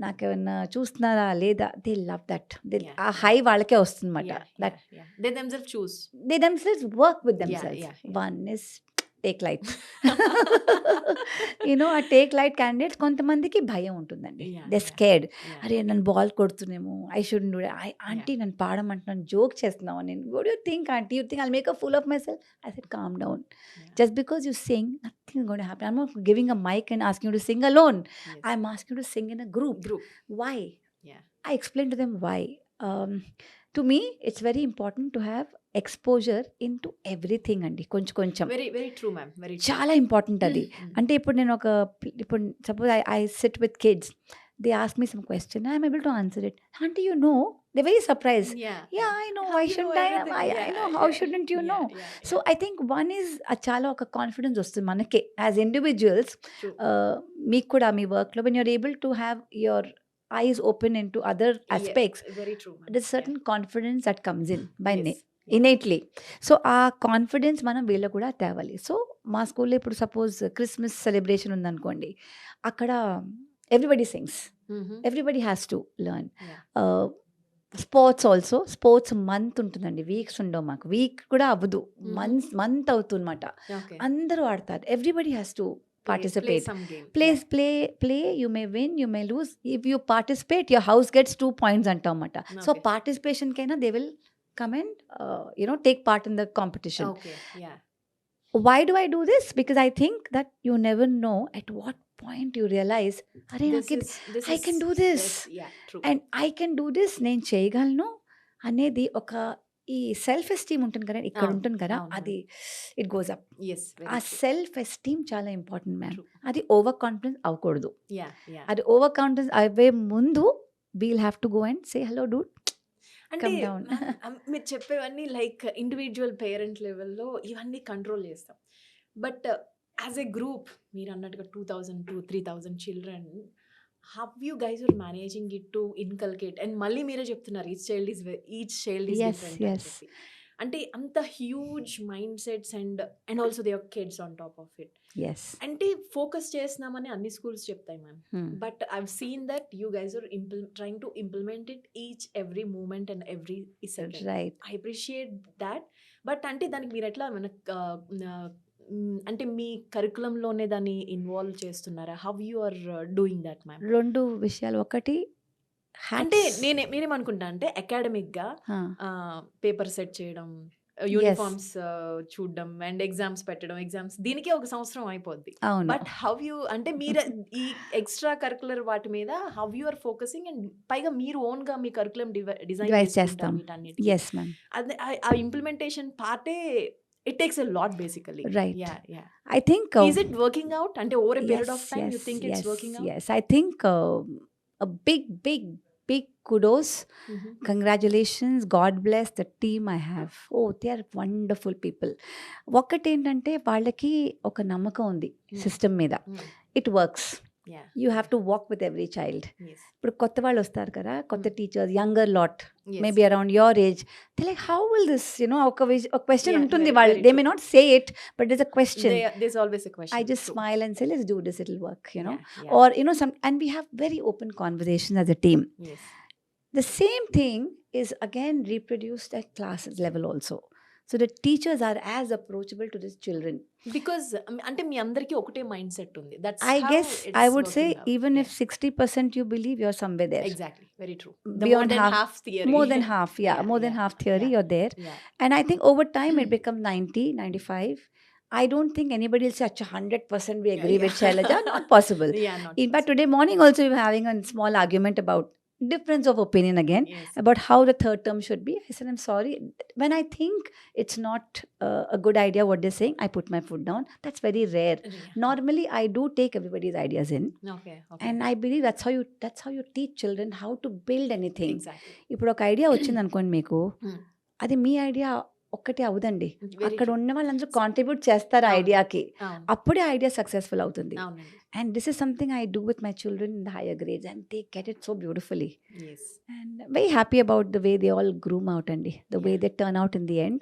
Speaker 1: నాకేమన్నా చూస్తున్నారా లేదా, దే లవ్ దట్.
Speaker 2: Yeah.
Speaker 1: ఆ హై వాళ్ళకే వస్తుందన్నమాట.
Speaker 2: Yeah,
Speaker 1: that
Speaker 2: yeah. They themselves choose.
Speaker 1: they themselves work with themselves.
Speaker 2: Yeah.
Speaker 1: One is take light. ఆ take light candidates కొంతమందికి భయం ఉంటుందండి. They scared. అరే నన్ను బాల్ కొడుతున్నామో, ఐ షుడ్ డూ ఆంటీ నన్ను పాడమంటున్నాను, జోక్ చేస్తున్నావు నేను, what you think aunty, you think I'll make a fool of myself. I said calm down. Just because you sing, nothing is going to happen. I'm not giving a mic and asking you to sing alone. I'm asking you to sing in a group. Why? I explained to them why. To me, it's very important to have exposure into everything అండి. కొంచెం
Speaker 2: very very true ma'am, very
Speaker 1: చాలా important అది. అంటే ఇప్పుడు నేను ఇప్పుడు suppose I SIT with kids, they ask me some question, I'm able to answer it. Aunty you know, they very surprised. I know, why shouldn't I know, how shouldn't you know? So I think one is చాలా ఒక confidence వస్తుంది మనకి as individuals. మీకు కూడా మీ వర్క్లో when you're able to have your eyes open into other aspects,
Speaker 2: very true,
Speaker 1: there's certain confidence that comes in by innately. So ఆ confidence మనం వీళ్ళు కూడా తేవాలి. సో మా స్కూల్లో ఇప్పుడు సపోజ్ క్రిస్మస్ సెలబ్రేషన్ ఉందనుకోండి, అక్కడ everybody sings, everybody has to learn. Sports also, sports month ఉంటుందండి, వీక్స్ ఉండవు మాకు, వీక్ కూడా అవ్వదు, మంత్ అవుతుందన్నమాట. అందరూ ఆడతారు, everybody has to participate. Play, you may win, you may lose. If you participate, your house gets 2 points antamata. So participation kaina they will come and take part in the competition. Why do I do this? Because I think that you never know at what point you realize, I can do this. True. And I can do this, నేను చేయగలను అనేది ఒక ఈ self esteem ఉంటుంది కదా, ఇక్కడ ఉంటుంది కదా, అది ఇట్ గోస్ అప్. ఆ సెల్ఫ్ ఎస్టీమ్ చాలా ఇంపార్టెంట్ మ్యామ్. అది ఓవర్ కాన్ఫిడెన్స్ అవ్వకూడదు. అది ఓవర్ కాన్ఫిడెన్స్ అవే ముందు we'll have to go and say hello Dude.
Speaker 2: అంటే మీరు చెప్పేవన్నీ లైక్ ఇండివిజువల్ పేరెంట్ లెవెల్లో ఇవన్నీ కంట్రోల్ చేస్తాం. బట్ యాజ్ ఎ గ్రూప్ మీరు అన్నట్టుగా 2000 to 3000 children, how you guys are managing it to inculcate? And మళ్ళీ మీరే చెప్తున్నారు each child is different. అంటే అంత huge mindsets and also they are kids on top of it. అంటే focus చేస్తున్నామని అన్ని స్కూల్స్ చెప్తాయి ma'am, but I've seen that you guys are trying to implement it each every moment and every second. I appreciate that. But అంటే దానికి మీరు ఎట్లా అంటే మీ కరికులంలోనే దాన్ని ఇన్వాల్వ్ చేస్తున్నారా? How you are doing that ma'am?
Speaker 1: 2 విషయాలు. ఒకటి
Speaker 2: అంటే నేనేమనుకుంటా అంటే అకాడమిక్ గా పేపర్ సెట్ చేయడం, యూనిఫామ్స్ చూడడం అండ్ ఎగ్జామ్స్ పెట్టడం, ఎగ్జామ్స్ దీనికే 1 సంవత్సరం అయిపోద్ది. బట్ హౌ యూ అంటే మీరు ఈ ఎక్స్ట్రా కరికులర్ వాటి మీద how you are focusing, and పైగా మీరు ఓన్ గా మీ కరికులం డిజైన్ చేస్తాం వీటన్నిటి. ఆ implementation పార్టే it takes a lot basically.
Speaker 1: Right. Yeah. I think
Speaker 2: is it working out? And over a period of time you think it's working out?
Speaker 1: Yes, I think a big kudos. Congratulations, God bless the team I have. Oh, they are wonderful people. ఒకటి ఏంటంటే వాళ్ళకి ఒక నమ్మకం ఉంది system మీద. It works. You have to walk with every child. ఇప్పుడు కొత్త వాళ్ళు వస్తారు కదా, కొత్త teachers, younger lot, maybe around your age, they like how will this ఒక క్వశ్చన్ ఉంటుంది వాళ్ళు, they may not say it but there's a question.
Speaker 2: There's always a question.
Speaker 1: I just smile and say let's do this, it'll work, or some, and we have very open conversations as a team. The same thing is again reproduced at class level also. So the teachers are as approachable to these children.
Speaker 2: Because అంటే మీ అందరికీ ఒకటే mind set ఉంది. That's
Speaker 1: I guess I would say out. Even if 60% you believe, you're somewhere there.
Speaker 2: Exactly, very true.
Speaker 1: Beyond
Speaker 2: more than half theory.
Speaker 1: More than half, more than half theory, you're there. And I think over time it becomes 90, 95. I don't think anybody will say 100% we agree with Shailaja. Not possible. In fact, today morning also we were having a small argument about difference of opinion again about how the third term should be. I said, I'm sorry. When I think it's not a good idea what they're saying, I put my foot down. That's very rare. Normally, I do take everybody's ideas in. Okay. And I believe that's how you teach children how to build anything.
Speaker 2: Exactly.
Speaker 1: ఇప్పుడు ఒక idea వచ్చింది అనుకోండి మీకు, అది మీ idea ఒక్కటే అవుదండి, అక్కడ ఉన్న వాళ్ళందరూ కాంట్రిబ్యూట్ చేస్తారు ఆ ఐడియాకి, అప్పుడే ఐడియా సక్సెస్ఫుల్ అవుతుంది. And this is something I do with my children in the higher grades, and they get it so beautifully. And very happy about the way they all groom out and the way they turn out in the end.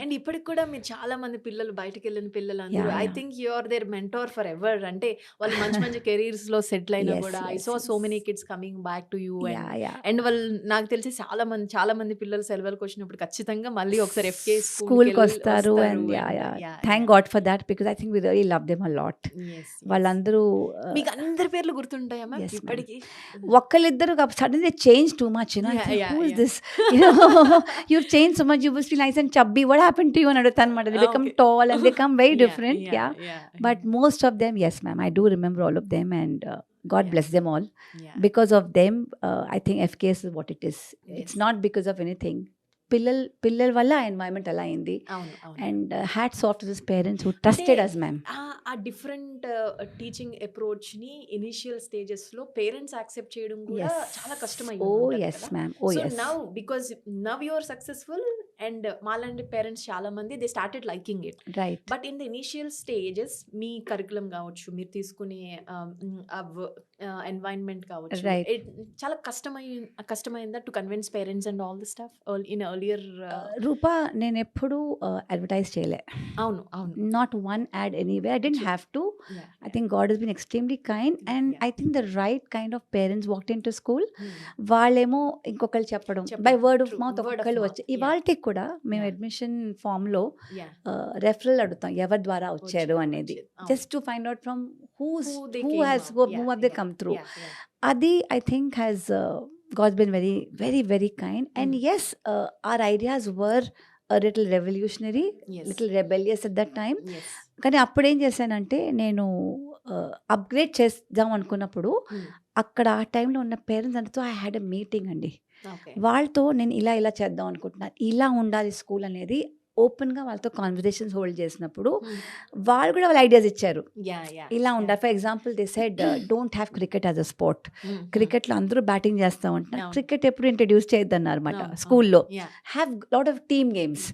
Speaker 2: And ఇప్పటికి కూడా మీరు చాలా మంది పిల్లలు బయటకు వెళ్ళిన పిల్లలు అందరూ
Speaker 1: Yeah,
Speaker 2: I
Speaker 1: yeah.
Speaker 2: Think you are their mentor forever. అంటే వాళ్ళు మంచి మంచి కెరీర్స్ లో సెటిల్ అయినా
Speaker 1: Yes,
Speaker 2: కూడా I
Speaker 1: yes,
Speaker 2: so so
Speaker 1: yes.
Speaker 2: Many kids coming back to you. And
Speaker 1: Yeah, yeah.
Speaker 2: And వాళ్ళు నాకు తెలిసి చాలా మంది పిల్లలు సెలవులకు వచ్చినప్పుడు ఖచ్చితంగా మళ్ళీ ఒకసారి ఎఫ్కే
Speaker 1: స్కూల్కి వస్తారు and thank God for that because I think we really love them a lot. వాళ్ళందరూ
Speaker 2: మీకు అందరి పేర్లు గుర్తుంటాయా మ్యామ్
Speaker 1: yes, ma'am.
Speaker 2: ఇప్పటికి?
Speaker 1: ఒక్కళ్ళిద్దరు suddenly they change too much, who is this, you change so much, you will feel nice and chubby, what happen to you అని అడుగుతాను అనమాట. They become tall and they come very different. But most of them, yes ma'am, I do remember all of them, and God bless them all. Because of them, I think FKS is what it is. It's not because of anything. పిల్లల వల్ల ఆ environment అలా అయింది. And hats off to this parents who trusted us, ma'am.
Speaker 2: ఆ different teaching approach ని initial stages లో parents accept చేయడం కూడా చాలా కష్టమైంది.
Speaker 1: Oh yes ma'am, oh yes.
Speaker 2: So now because now you are successful and మాలాంటి పేరెంట్స్ చాలా మంది they started liking it.
Speaker 1: Right.
Speaker 2: But in the initial stages మీ కరికులం కావచ్చు, మీరు తీసుకునే ఎన్వైరన్మెంట్ కావచ్చు, చాలా కష్టమైందా to convince parents and all the stuff in earlier?
Speaker 1: Rupa, నేను ఎప్పుడు అడ్వర్టైజ్ చేయలే.
Speaker 2: అవును అవును.
Speaker 1: Not one ad anyway, I didn't have to. I think God has been extremely kind, and I think the right kind of parents walked into school. వాళ్ళేమో ఇంకొకళ్ళు చెప్పడం by word of mouth, ఒక్కొక్కళ్ళు వచ్చి ఇవాళకి కూడా మేము అడ్మిషన్ ఫామ్ లో referral అడుగుతాం ఎవరి ద్వారా వచ్చారు అనేది, just to find out from who have they come through. Adi I think has God's been very very very kind, and yes, our ideas were a little revolutionary, little rebellious at that time. కానీ అప్పుడు ఏం చేశానంటే, నేను upgrade చేద్దాం అనుకున్నప్పుడు అక్కడ ఆ టైంలో ఉన్న పేరెంట్స్ అందరితో ఐ హ్యాడ్ ఎ మీటింగ్ అండి. వాళ్ళతో నేను ఇలా చేద్దాం అనుకుంటున్నాను, ఇలా ఉండాలి స్కూల్ అనేది ఓపెన్గా వాళ్ళతో కాన్వర్జేషన్స్ హోల్డ్ చేసినప్పుడు వాళ్ళు కూడా వాళ్ళ ఐడియాస్ ఇచ్చారు. ఇలా ఉండాలి. For example they said don't have cricket as a sport. క్రికెట్లో అందరూ బ్యాటింగ్ చేస్తూ ఉంటున్నారు, క్రికెట్ ఎప్పుడు ఇంట్రడ్యూస్ చేయొద్దన్నారు అనమాట స్కూల్లో. Have lot of team games.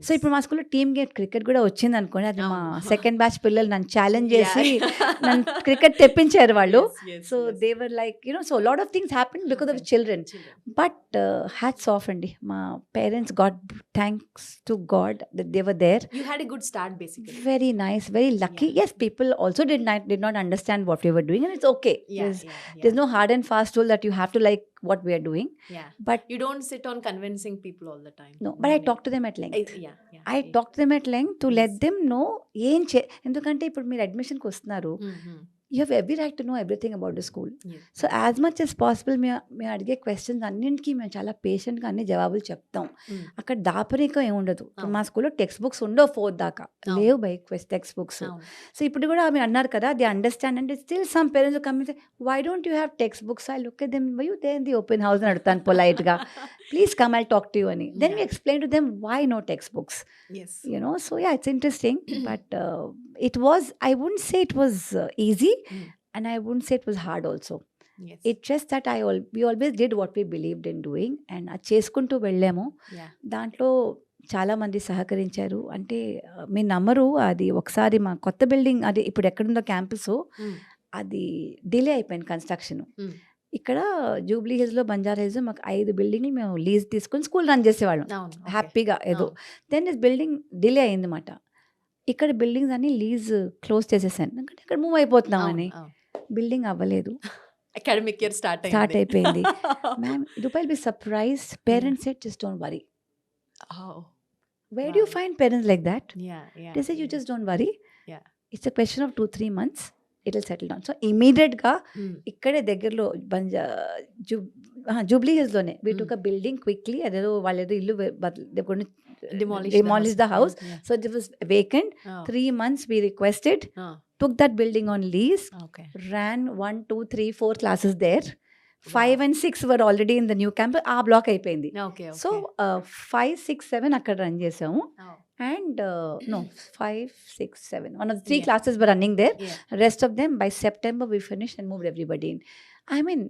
Speaker 1: So ఇప్పుడు మా స్కూల్లో టీమ్ గేమ్ క్రికెట్ కూడా వచ్చింది అనుకోండి. అది మా సెకండ్ బ్యాచ్ పిల్లలు నన్ను ఛాలెంజ్ చేసి నన్ను క్రికెట్ తెప్పించారు వాళ్ళు. So they were like so lot of things happen because of children. But hats off అండి, మా parents, God thanks to God that they were there.
Speaker 2: You had a good start basically.
Speaker 1: Very nice, very lucky. Yes, people also did not understand what we were doing, and it's okay. There's no hard and fast rule that you have to like what we are doing.
Speaker 2: But you don't sit on convincing people all the time.
Speaker 1: No, but I talk to them at length. I talk to them at length to let them know ఎందుకంటే ఇప్పుడు మీరు అడ్మిషన్కి వస్తున్నారు, you have every right to know everything about the school. So as much as possible మేము అడిగే questions అన్నింటికి మేము చాలా పేషెంట్గా అన్ని జవాబులు చెప్తాం. అక్కడ దాపరికం ఏమి ఉండదు. మా స్కూల్లో టెక్స్ట్ బుక్స్ ఉండవు 4th దాకా, లేవు బై టెక్స్ట్ బుక్స్. సో ఇప్పుడు కూడా మీరు అన్నారు కదా, they understand. And still some parents come and say, why don't you have text books? I look at them, why you they in the open house అని అడుగుతాను పొలైట్గా, please come I talk to you అని. Then we explain to them why no text books. So yeah, it's interesting. But it was, I wouldn't say it was easy. And I wouldn't say it was hard also. It's just that we always did what we believed in doing, and అది చేసుకుంటూ వెళ్ళాము. దాంట్లో చాలామంది సహకరించారు. అంటే మీ నమ్మరు, అది ఒకసారి మా కొత్త బిల్డింగ్, అది ఇప్పుడు ఎక్కడుందో క్యాంపస్, అది డిలే అయిపోయింది కన్స్ట్రక్షన్. ఇక్కడ జూబ్లీ హిల్స్లో, బంజారా హిల్స్లో మాకు 5 బిల్డింగ్లు మేము లీజ్ తీసుకొని స్కూల్ రన్ చేసేవాళ్ళం హ్యాపీగా ఏదో. దెన్ దిస్ బిల్డింగ్ డిలే అయిందన్నమాట. ఇక్కడ బిల్డింగ్స్ అన్ని లీజ్ క్లోజ్ చేసేసాను, ఎందుకంటే ఇక్కడ మూవ్ అయిపోతున్నామని. బిల్డింగ్ అవ్వలేదు,
Speaker 2: అకాడమిక్ ఇయర్ స్టార్ట్
Speaker 1: అయిపోయింది. మ్యామ్, రూపాయలు be surprised, parents said just don't worry. Where do you find parents like that? They say you just don't worry. It's a question of 2-3 months, it will settle down. So immediate గా ఇక్కడే దగ్గరలో Jubilee hills లోనే we took a building quickly. అదేదో వాళ్ళేదో ఇల్లు demolish the house. So it was vacant. 3 months we requested, took that building on lease, ran 1, 2, 3, 4 classes there. 5 and 6 were already in the new campus. ఆ black అయిపోయింది. So 5, 6, 7 అక్కడ run చేసాము. And no, 5, 6, 7. One of the 3 classes were running there. Rest of them, by September, we finished and moved everybody in. I mean,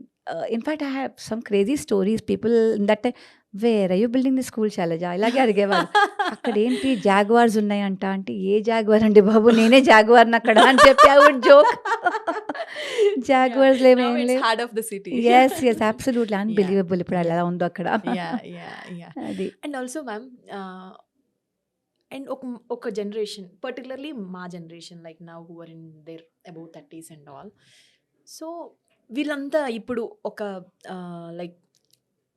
Speaker 1: in fact, I have some crazy stories. People in that time, where are you building the school, Shailaja? ఇలాగే అడిగేవారు. అక్కడ ఏంటి Jaguars ఉన్నాయంట అంటే, ఏ jaguar అండి బాబు, నేనే jaguar అక్కడ అని చెప్పి ఐ వుడ్ జోక్. జాగ్వార్స్ లేవు.
Speaker 2: Heart of the city.
Speaker 1: yes absolutely unbelievable. ఇప్పుడు అలా ఉందో అక్కడ.
Speaker 2: అది. అండ్ ఆల్సో మ్యామ్, అండ్ ఒక జనరేషన్, పర్టికులర్లీ మా generation, like now who are in their above 30s and all. So వీళ్ళంతా ఇప్పుడు ఒక లైక్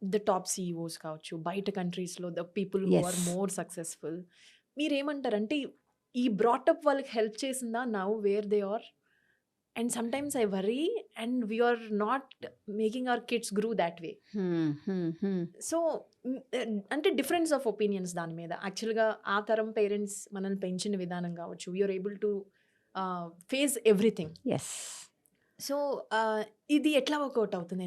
Speaker 2: ద టాప్ సీఈఓస్ కావచ్చు, బయట కంట్రీస్లో the people who are
Speaker 1: Yes.
Speaker 2: More successful. మీరేమంటారంటే ఈ బ్రాటప్ వాళ్ళకి హెల్ప్ చేసిందా now where they are? And sometimes I worry and we are not making our kids grow that way. So అంటే difference of opinions దాని మీద. యాక్చువల్గా ఆ తరం పేరెంట్స్ మనల్ని పెంచిన విధానం కావచ్చు, we're able to face everything.
Speaker 1: Yes.
Speaker 2: So ఇది ఎట్లా వర్కౌట్ అవుతుంది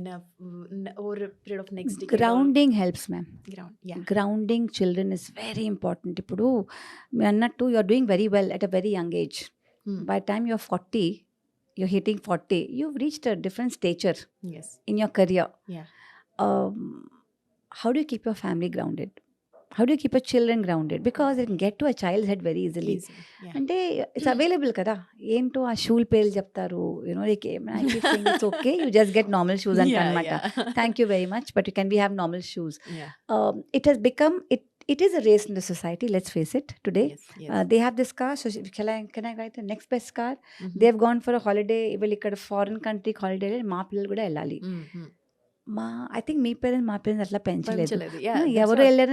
Speaker 2: over period of next
Speaker 1: Grounding helps, ma'am.
Speaker 2: Ground?
Speaker 1: Grounding children is very important. ఇప్పుడు మీరు అన్నట్టు you are doing very well at a very young age. By the time you're 40, you're hitting 40, you've reached a different stature
Speaker 2: yes.
Speaker 1: in your career.
Speaker 2: Yeah.
Speaker 1: How do you keep your family grounded? How do you keep your children grounded? Because they can get to a child's head very easily. అంటే it's available కదా. ఏంటో ఆ షూల్ పేర్లు చెప్తారు, you know it's okay, you just get normal shoes అంట అనమాట. Thank you very much, but you can be have normal shoes. It has become, it is a race in the society, let's face it, today. They have this car, so can I write the next best car? They have gone for a holiday, వీళ్ళు ఇక్కడ foreign కంట్రీకి holiday, మా పిల్లలు కూడా వెళ్ళాలి. I think me parents మా parents అట్లా పెంచలేదు. ఎవరు వెళ్ళారు,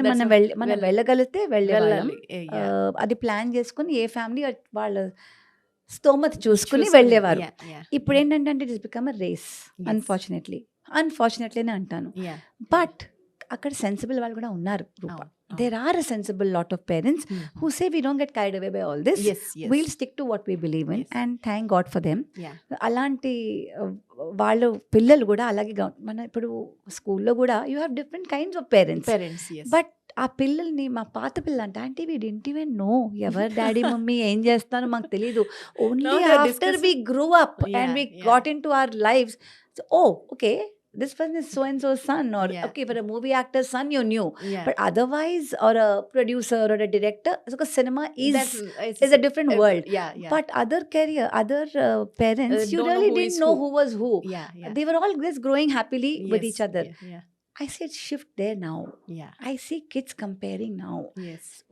Speaker 1: మనం వెళ్ళగలిగితే వెళ్ళేవాళ్ళం. అది ప్లాన్ చేసుకుని ఏ ఫ్యామిలీ వాళ్ళ స్తోమత చూసుకుని వెళ్ళేవారు. ఇప్పుడు ఏంటంటే it is become a race, అన్ఫార్చునేట్లీనే అంటాను. బట్ అక్కడ సెన్సిబుల్ వాళ్ళు కూడా ఉన్నారు రూపా. There are a sensible lot of parents who say we don't get carried away by all this. We'll stick to what we believe in, and thank God for them. అలాంటి వాళ్ళు పిల్లలు కూడా అలాగే మన ఇప్పుడు స్కూల్లో కూడా you have different kinds of parents. But ఆ పిల్లల్ని, మా పాత పిల్లలు అంటే aunty we didn't even know ఎవరు డాడీ మమ్మీ ఏం చేస్తారో మాకు తెలీదు. Only after we grew up and we got into our lives, okay, this person is so and so's son, or okay, for a movie actor's son you knew, but otherwise, or a producer or a director, because cinema is a different world. But other career, other parents, you really didn't know who was who. They were all just growing happily with each other. I said shift there now. I see kids comparing now.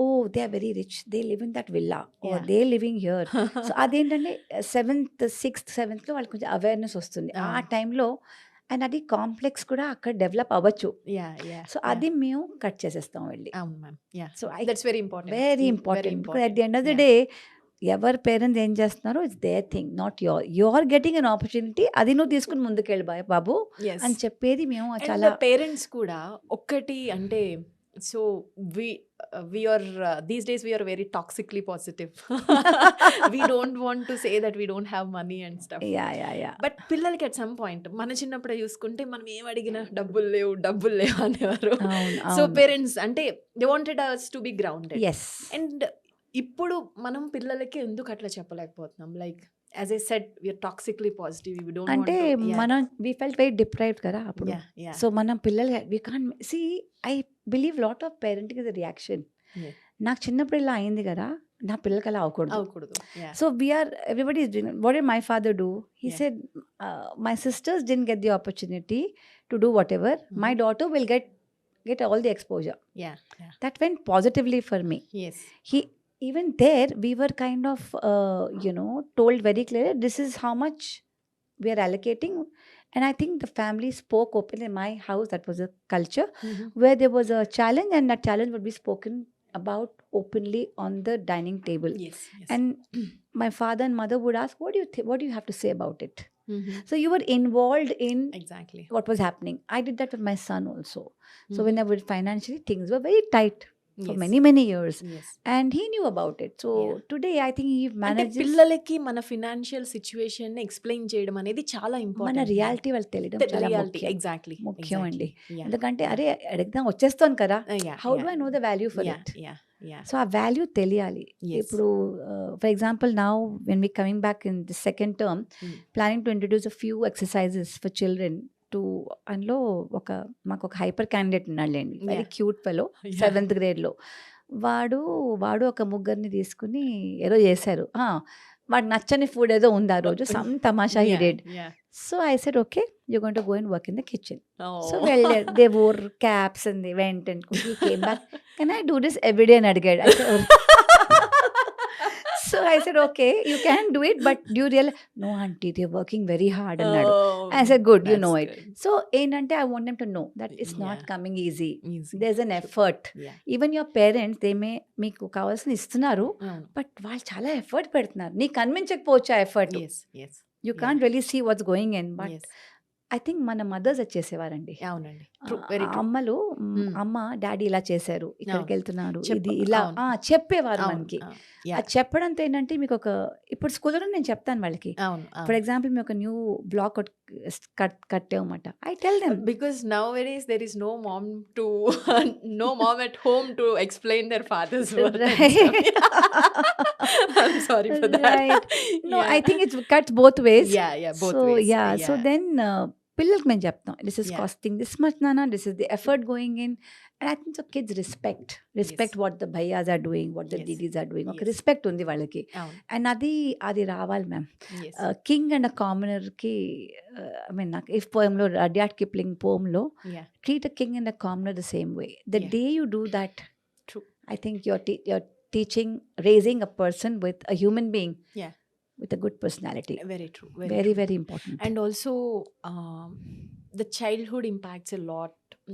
Speaker 1: Oh, they are very rich, they live in that villa, or they living here. So adentante 7th 6th 7th లో వాళ్ళకి కొంచెం awareness వస్తుంది. ఆ టైంలో and అది complex కూడా అక్కడ develop అవ్వచ్చు. సో అది మేము కట్ చేసేస్తాం వెళ్ళి. So very important, because at the end of the day ఎవరి పేరెంట్స్ ఏం చేస్తున్నారో it's their thing, not you are getting an opportunity, అది నువ్వు తీసుకుని ముందుకెళ్ళి బాబు అని చెప్పేది మేము. చాలా
Speaker 2: పేరెంట్స్ కూడా ఒక్కటి అంటే, so we are these days we are very toxically positive. We don't want to say that we don't have money and stuff. But పిల్లలకి at some point, మన చిన్నప్పుడు చూసుకుంటే మనం ఏం అడిగినా డబ్బులు లేవు అనేవారు. సో పేరెంట్స్ అంటే they wanted us to be grounded. And ఇప్పుడు మనం పిల్లలకి ఎందుకు అట్లా చెప్పలేకపోతున్నాం? Like as I said, we are toxically positive, we don't
Speaker 1: అంటే మనం we felt very deprived కదా అప్పుడు. సో మనం పిల్లలు we can't see, I believe lot of parenting is a reaction. నాకు చిన్నప్పుడు ఇలా అయింది కదా, నా పిల్లలకి అలా అవ్వకూడదు. So everybody is doing, what did my father do? He said my sisters didn't get the opportunity to do whatever, my daughter will get all the exposure. That went positively for me. Even there we were kind of told very clearly, this is how much we are allocating. And I think the family spoke openly. In my house, that was a culture where there was a challenge, and that challenge would be spoken about openly on the dining table. And my father and mother would ask, what do you have to say about it? So you were involved in
Speaker 2: exactly
Speaker 1: what was happening. I did that with my son also. So whenever financially things were very tight for many years, and he knew about it. So today I think he manages.
Speaker 2: పిల్లలకి మన financial situation explain చేయడం అనేది చాలా important.
Speaker 1: మన reality వాళ్ళు తెలియడం చాలా ముఖ్యం అండి. ఎందుకంటే అరే అడిగితే వచ్చేస్తాను కదా, how do I know the value for it? So ఆ వాల్యూ తెలియాలి. ఇప్పుడు for example now when we coming back in the second term, planning to introduce a few exercises for children to, అందులో మాకు ఒక హైపర్ క్యాండిడేట్ ఉన్నాడులేండి, very cute fellow, 7th గ్రేడ్లో. వాడు ఒక ముగ్గురిని తీసుకుని ఏదో చేశారు. వాడు నచ్చని ఫుడ్ ఏదో ఉంది ఆ రోజు, సమ్ తమాషా he did. So I said okay, you going to go and work in the kitchen. So వెళ్ళారు, they wore caps and they went and he came back, can I do this everyday అని అడిగాడు. So I said, okay, you can do it, but do you realize? No, auntie, they're working very hard. Annadu. I said, good, you know it. So ఏంటంటే I want them to know that it's not coming easy. There's an effort. Even your parents, they may మీకు కావాల్సిన ఇస్తున్నారు, but వాళ్ళు చాలా effort పెడుతున్నారు. నీకు కనిపించకపోవచ్చు ఆ effort. You can't really see what's going in, but I think మన mothers వచ్చేసేవారండి.
Speaker 2: అవునండి,
Speaker 1: అమ్మలు, అమ్మ డాడీ ఇలా చేశారు, ఇక్కడికి వెళ్తున్నారు, ఇది ఇలా చెప్పేవారు మనకి. అది చెప్పడంతో ఏంటంటే మీకు ఒక, ఇప్పుడు స్కూల్లో నేను చెప్తాను వాళ్ళకి, ఫర్ ఎగ్జాంపుల్ మేము ఒక న్యూ బ్లాక్ కట్టామన్నమాట. I tell them
Speaker 2: because nowadays there is no mom at home to explain their fathers work. I'm sorry for that.
Speaker 1: Right. No, I think it's cuts both ways.
Speaker 2: Both ways.
Speaker 1: So then పిల్లలకి మేము చెప్తాం, this is costing this much నానా, this is the effort going in. And I think so kids respect what the bhaiyas are doing, what the didis are doing. ఒక respect ఉంది వాళ్ళకి. అండ్ అది రావాలి మ్యామ్. కింగ్ అండ్ అ కామనర్కి, ఐ మీన్ నాకు if పోయంలో, రడ్యార్డ్ కిప్లింగ్ పోయంలో, treat a king and a commoner the same way. The day you do that, I think you're teaching, raising a person with a human being, with a good personality.
Speaker 2: Very true.
Speaker 1: Very, very important.
Speaker 2: And also the childhood impacts a lot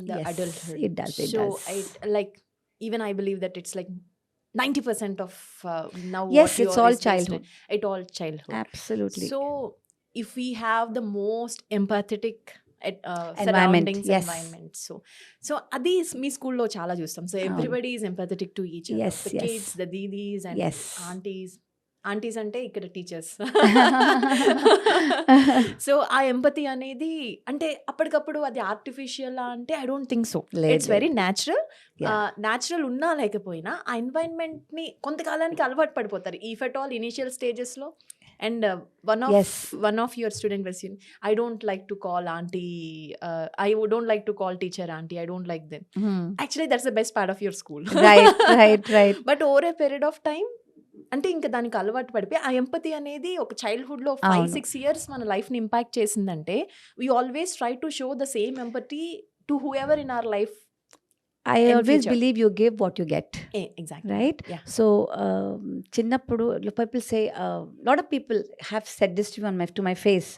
Speaker 2: the adulthood.
Speaker 1: It does.
Speaker 2: Even I believe that it's like 90% of now
Speaker 1: it's all childhood.
Speaker 2: Childhood.
Speaker 1: Absolutely.
Speaker 2: So if we have the most empathetic
Speaker 1: environment.
Speaker 2: So adi మీ స్కూల్లో చాలా చూస్తాం. So everybody is empathetic to each other, the kids, the didis and aunties అంటే ఇక్కడ teachers. So ఆ empathy అనేది అంటే అప్పటికప్పుడు అది ఆర్టిఫిషియల్ అంటే I don't think so. It's very natural ఉన్నా లేకపోయినా ఆ ఎన్వైరన్మెంట్ ని కొంతకాలానికి అలవాటు పడిపోతారు, if at all initial stages లో. And one of your student was saying, I don't like to call auntie, I don't like to call teacher auntie, I don't like them. Actually that's the best part of your school.
Speaker 1: Right.
Speaker 2: But over a period of time, అంటే ఇంకా దానికి అలవాటు పడిపోయి ఆ empathy అనేది ఒక childhood లో 5-6 years మన లైఫ్ ని ఇంపాక్ట్ చేసిందంటే, we always try to show the same empathy to whoever in our life.
Speaker 1: I always believe you give what you get.
Speaker 2: Exactly.
Speaker 1: Right? So, chinnappudu, people say, lot of people have said this to my face.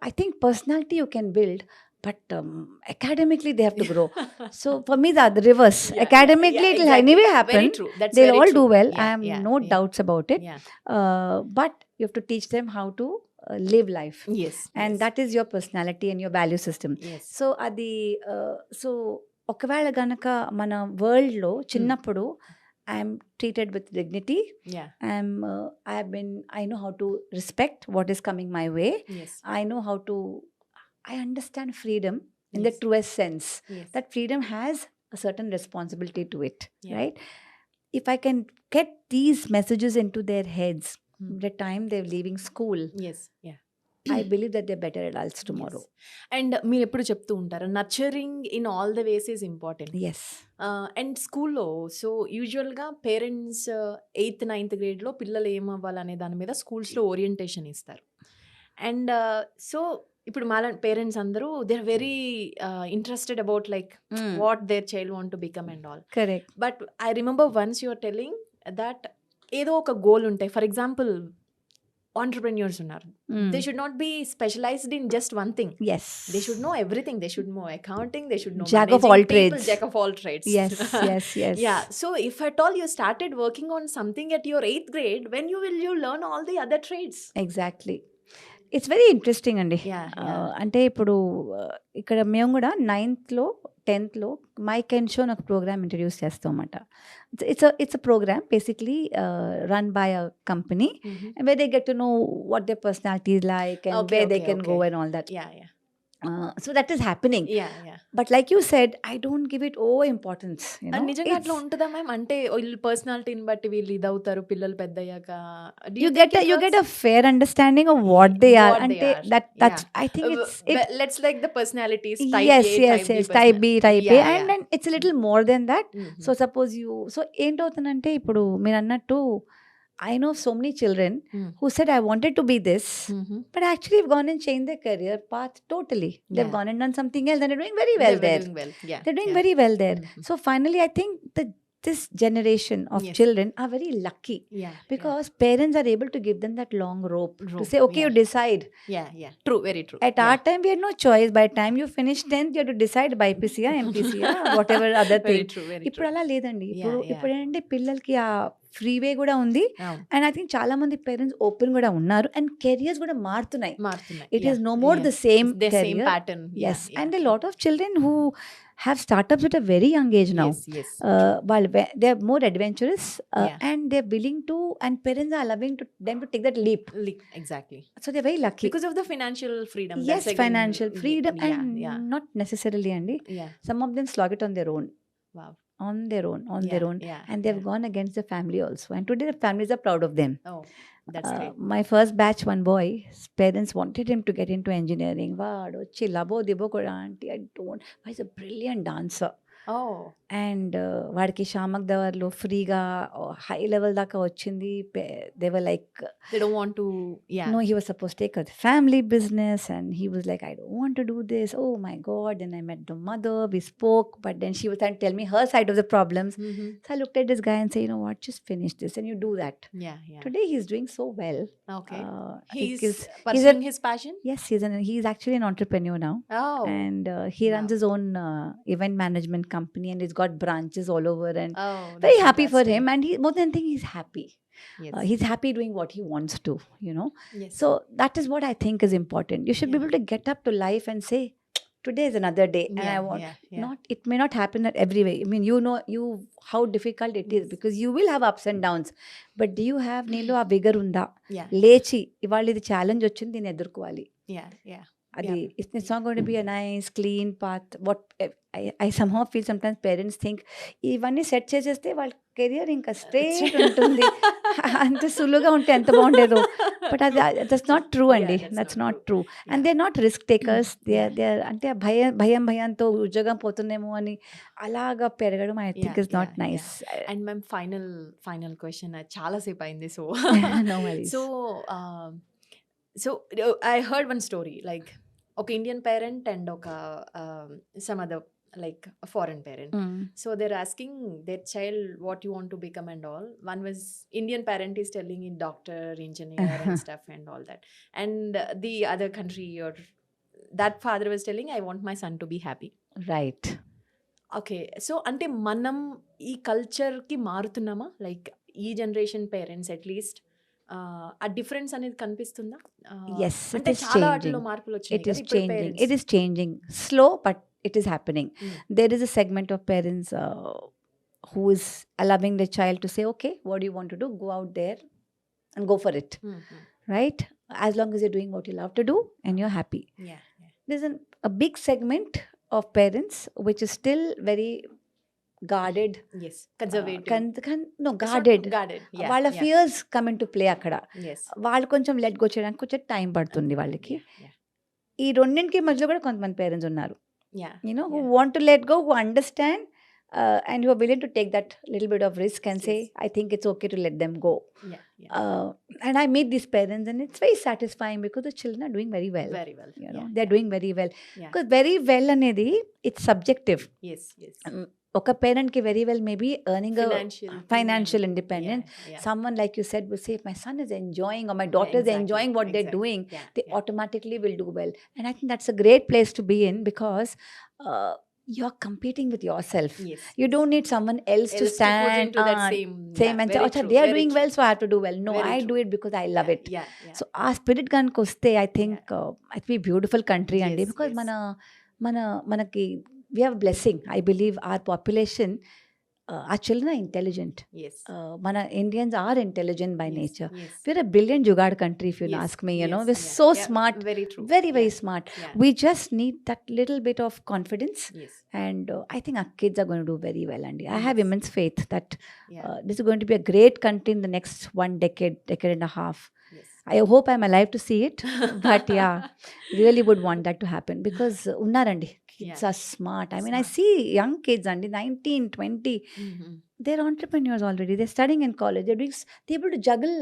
Speaker 1: I think personality you can build, but academically they have to grow. So, for me, the reverse. Academically, it will anyway happen.
Speaker 2: Very true.
Speaker 1: They'll all do well. I have no doubts about it. But you have to teach them how to live life. And that is your personality and your value system. So, ఒకవేళ గనక మన వరల్డ్లో చిన్నప్పుడు I'm treated with dignity, I know how to respect what is coming my way, I understand freedom in the truest sense. That freedom has a certain responsibility to it, right? If I can get these messages into their heads the time they're leaving school, I believe that they're better adults tomorrow.
Speaker 2: And మీరు ఎప్పుడు చెప్తూ ఉంటారు, nurturing in all the ways is important. And స్కూల్లో so యూజువల్గా parents 8th 9th గ్రేడ్లో పిల్లలు ఏమవ్వాలనే దాని మీద స్కూల్స్లో ఓరియంటేషన్ ఇస్తారు. అండ్ సో ఇప్పుడు మా పేరెంట్స్ అందరూ they are very interested about like what their child want to become and all.
Speaker 1: Correct.
Speaker 2: But I remember once you are telling that ఏదో ఒక గోల్ ఉంటాయి. ఫర్ ఎగ్జాంపుల్ entrepreneurs ఉన్నారు, they should not be specialized in just one thing. They should know everything. They should know accounting, they should know
Speaker 1: jack of all trades.
Speaker 2: Yeah, so if at all you started working on something at your 8th grade, when you learn all the other trades?
Speaker 1: Exactly. It's very interesting అండి. అంటే ఇప్పుడు ఇక్కడ మేము కూడా 9th లో 10th లో mike and show నాకు programme introduce చేస్తాం అన్నమాట. It's a programme basically run by a company where they get to know what their personality is like and where they can go and all that. So that is happening. But like you said, I don't give it importance.
Speaker 2: నిజంగా అట్లా ఉంటుందా ma'am? అంటే వీళ్ళు పర్సనాలిటీని బట్టి వీళ్ళు ఇది అవుతారు పిల్లలు పెద్దయ్యాక.
Speaker 1: You get a fair understanding of what they are. అంటే that's I think
Speaker 2: let's like the personalities
Speaker 1: type B, type A, and then it's a little more than that. So suppose so ఏంటవుతుందంటే ఇప్పుడు మీరు అన్నట్టు I know so many children who said, I wanted to be this, but actually have gone and changed their career path totally. They've gone and done something else and they're doing very well there. They're doing very well there. So finally, I think the this generation of
Speaker 2: Yes.
Speaker 1: children are very lucky
Speaker 2: Yeah.
Speaker 1: because parents are able to give them that long rope to
Speaker 2: Rope,
Speaker 1: say, okay,
Speaker 2: yeah.
Speaker 1: you decide.
Speaker 2: Yeah. True. Very true.
Speaker 1: At our time, we had no choice. By the time you finish 10th, you have to decide BPCయా, ఎంపీసీయా, whatever other
Speaker 2: Very
Speaker 1: thing.
Speaker 2: true. Very
Speaker 1: ఇప్పుడు
Speaker 2: true.
Speaker 1: అలా లేదండి.
Speaker 2: Yeah.
Speaker 1: ఇప్పుడు ఏంటంటే పిల్లలకి ఆ freeway కూడా ఉంది.
Speaker 2: అవును.
Speaker 1: అండ్ ఐ థింక్ చాలా మంది పేరెంట్స్ ఓపెన్ కూడా ఉన్నారు. అండ్ కెరియర్స్ కూడా మారుతున్నాయి. It is no more the same
Speaker 2: the same
Speaker 1: career.
Speaker 2: pattern.
Speaker 1: Yes. And a lot of children who have startups at a very young age now.
Speaker 2: Yes.
Speaker 1: They are more adventurous
Speaker 2: Yeah.
Speaker 1: and they're willing to, and parents are allowing them to take that leap.
Speaker 2: Exactly.
Speaker 1: So they're very lucky.
Speaker 2: Because of the financial freedom.
Speaker 1: Yes,
Speaker 2: That's again,
Speaker 1: financial freedom and
Speaker 2: yeah.
Speaker 1: not necessarily, Andy.
Speaker 2: Yeah.
Speaker 1: Some of them slog it on their own.
Speaker 2: Wow.
Speaker 1: On their own.
Speaker 2: Yeah.
Speaker 1: And they've gone against the family also. And today the families are proud of them.
Speaker 2: Oh, that's great.
Speaker 1: My first batch, one boy, his parents wanted him to get into engineering. Vaado chillabo dibo koda auntie, I don't. He's a brilliant dancer.
Speaker 2: Oh.
Speaker 1: And వాడికి షామక్ దవర్లో ఫ్రీగా high level దాకా వచ్చింది. They were like
Speaker 2: They don't want to. Yeah.
Speaker 1: no, he was supposed to take a family business and he was like, I don't want to do this. Oh my God. And I met the mother, we spoke, but then she was trying to tell me her side of the problems.
Speaker 2: Mm-hmm.
Speaker 1: So I looked at this guy and said, you know what, just finish this and you do that.
Speaker 2: Yeah.
Speaker 1: Today he's doing so well.
Speaker 2: Okay.
Speaker 1: He's
Speaker 2: pursuing his passion.
Speaker 1: Yes, he's actually an entrepreneur now.
Speaker 2: Oh.
Speaker 1: And he runs his own event management company and he's got branches all over and
Speaker 2: That's
Speaker 1: very happy for
Speaker 2: fantastic.
Speaker 1: him. And he, more than anything, he's happy.
Speaker 2: Yes.
Speaker 1: He's happy doing what he wants to, you know.
Speaker 2: Yes.
Speaker 1: So that is what I think is important. You should be able to get up to life and say, today is another day. And I want it may not happen at every way. I mean, you know how difficult it is because you will have ups and downs. But do you have నీలో ఆ vigor ఉందా?
Speaker 2: Yeah.
Speaker 1: లేచి ఇవాళ ఇది challenge వచ్చింది దీన్ని ఎదుర్కోవాలి.
Speaker 2: Yeah.
Speaker 1: అది it's not going to be a nice clean path. What I somehow feel sometimes parents think ఇవన్నీ సెట్ చేసేస్తే వాళ్ళ కెరియర్ ఇంకా స్ట్రేట్ ఉంటుంది. అంత సులువుగా ఉంటే ఎంత బాగుండేదో. బట్ అది దట్స్ నాట్ ట్రూ అండి. That's not true. And they are not risk takers. They are అంటే భయంతో ఉద్యోగం పోతుందేమో అని అలాగా పెరగడం I think is not nice.
Speaker 2: And ma'am final question చాలా సేపు అయింది. So
Speaker 1: No worries.
Speaker 2: So I heard one story, like okay, Indian parent and some other like a foreign parent. So they're asking their child what you want to become and all. One was Indian parent is telling in doctor, engineer and stuff and all that. And the other country or that father was telling, I want my son to be happy.
Speaker 1: Right.
Speaker 2: Okay, so ante manam ee culture ki marutunnama, like ee generation parents at least ఆ difference అనేది కనిపిస్తుందా?
Speaker 1: Yes,
Speaker 2: అంటే చాలా వాటిలో మార్పులు వచ్చాయి.
Speaker 1: It is changing. Slow, but it is happening. There is a segment of parents who is allowing the child to say, okay, what do you want to do? Go out there and go for it. Right? As long as you're doing what you love to do and you're happy.
Speaker 2: Yeah.
Speaker 1: There's a big segment of parents which is still very guarded.
Speaker 2: Yes, conservative.
Speaker 1: Guarded.
Speaker 2: Yeah.
Speaker 1: వాళ్ళ fears come in to play అక్కడ.
Speaker 2: Yes.
Speaker 1: వాళ్ళు కొంచెం let go చేయడానికి కొంచెం time పడుతుంది వాళ్ళకి. ఈ రెండింటికి మధ్యలో కూడా కొంతమంది పేరెంట్స్ ఉన్నారు. Who want to let go, who understand and who are willing to take that little bit of risk and say, I think it's okay to let them go. And I meet these parents and it's very satisfying because the children are doing very well.
Speaker 2: Very well.
Speaker 1: They're doing very well. Because very well అనేది it's subjective.
Speaker 2: Yes.
Speaker 1: ఒక parent కి very well maybe earning financial independence. Someone like you said will say, if my son is enjoying or my daughter is enjoying what they're doing, they automatically will do well. And I think that's a great place to be in because you're competing with yourself. You don't need someone else to stand
Speaker 2: into that same
Speaker 1: and say, oh, they are doing well, so I have to do well. No, I do it because I love it. So our spirit ganko stay, I think it be beautiful country andi because manaki we have a blessing. I believe our population, our children are intelligent. Mana Indians are intelligent by nature. We're a brilliant jugaad country, if you ask me. We're so smart.
Speaker 2: Very true.
Speaker 1: Very, very smart. We just need that little bit of confidence. And I think our kids are going to do very well. And I have immense faith that this is going to be a great country in the next decade and a half. I hope I'm alive to see it. But really would want that to happen because unnarandi. Kids are smart. I mean, I see young kids under 19, 20. They're entrepreneurs already. They're studying in college. They're able to juggle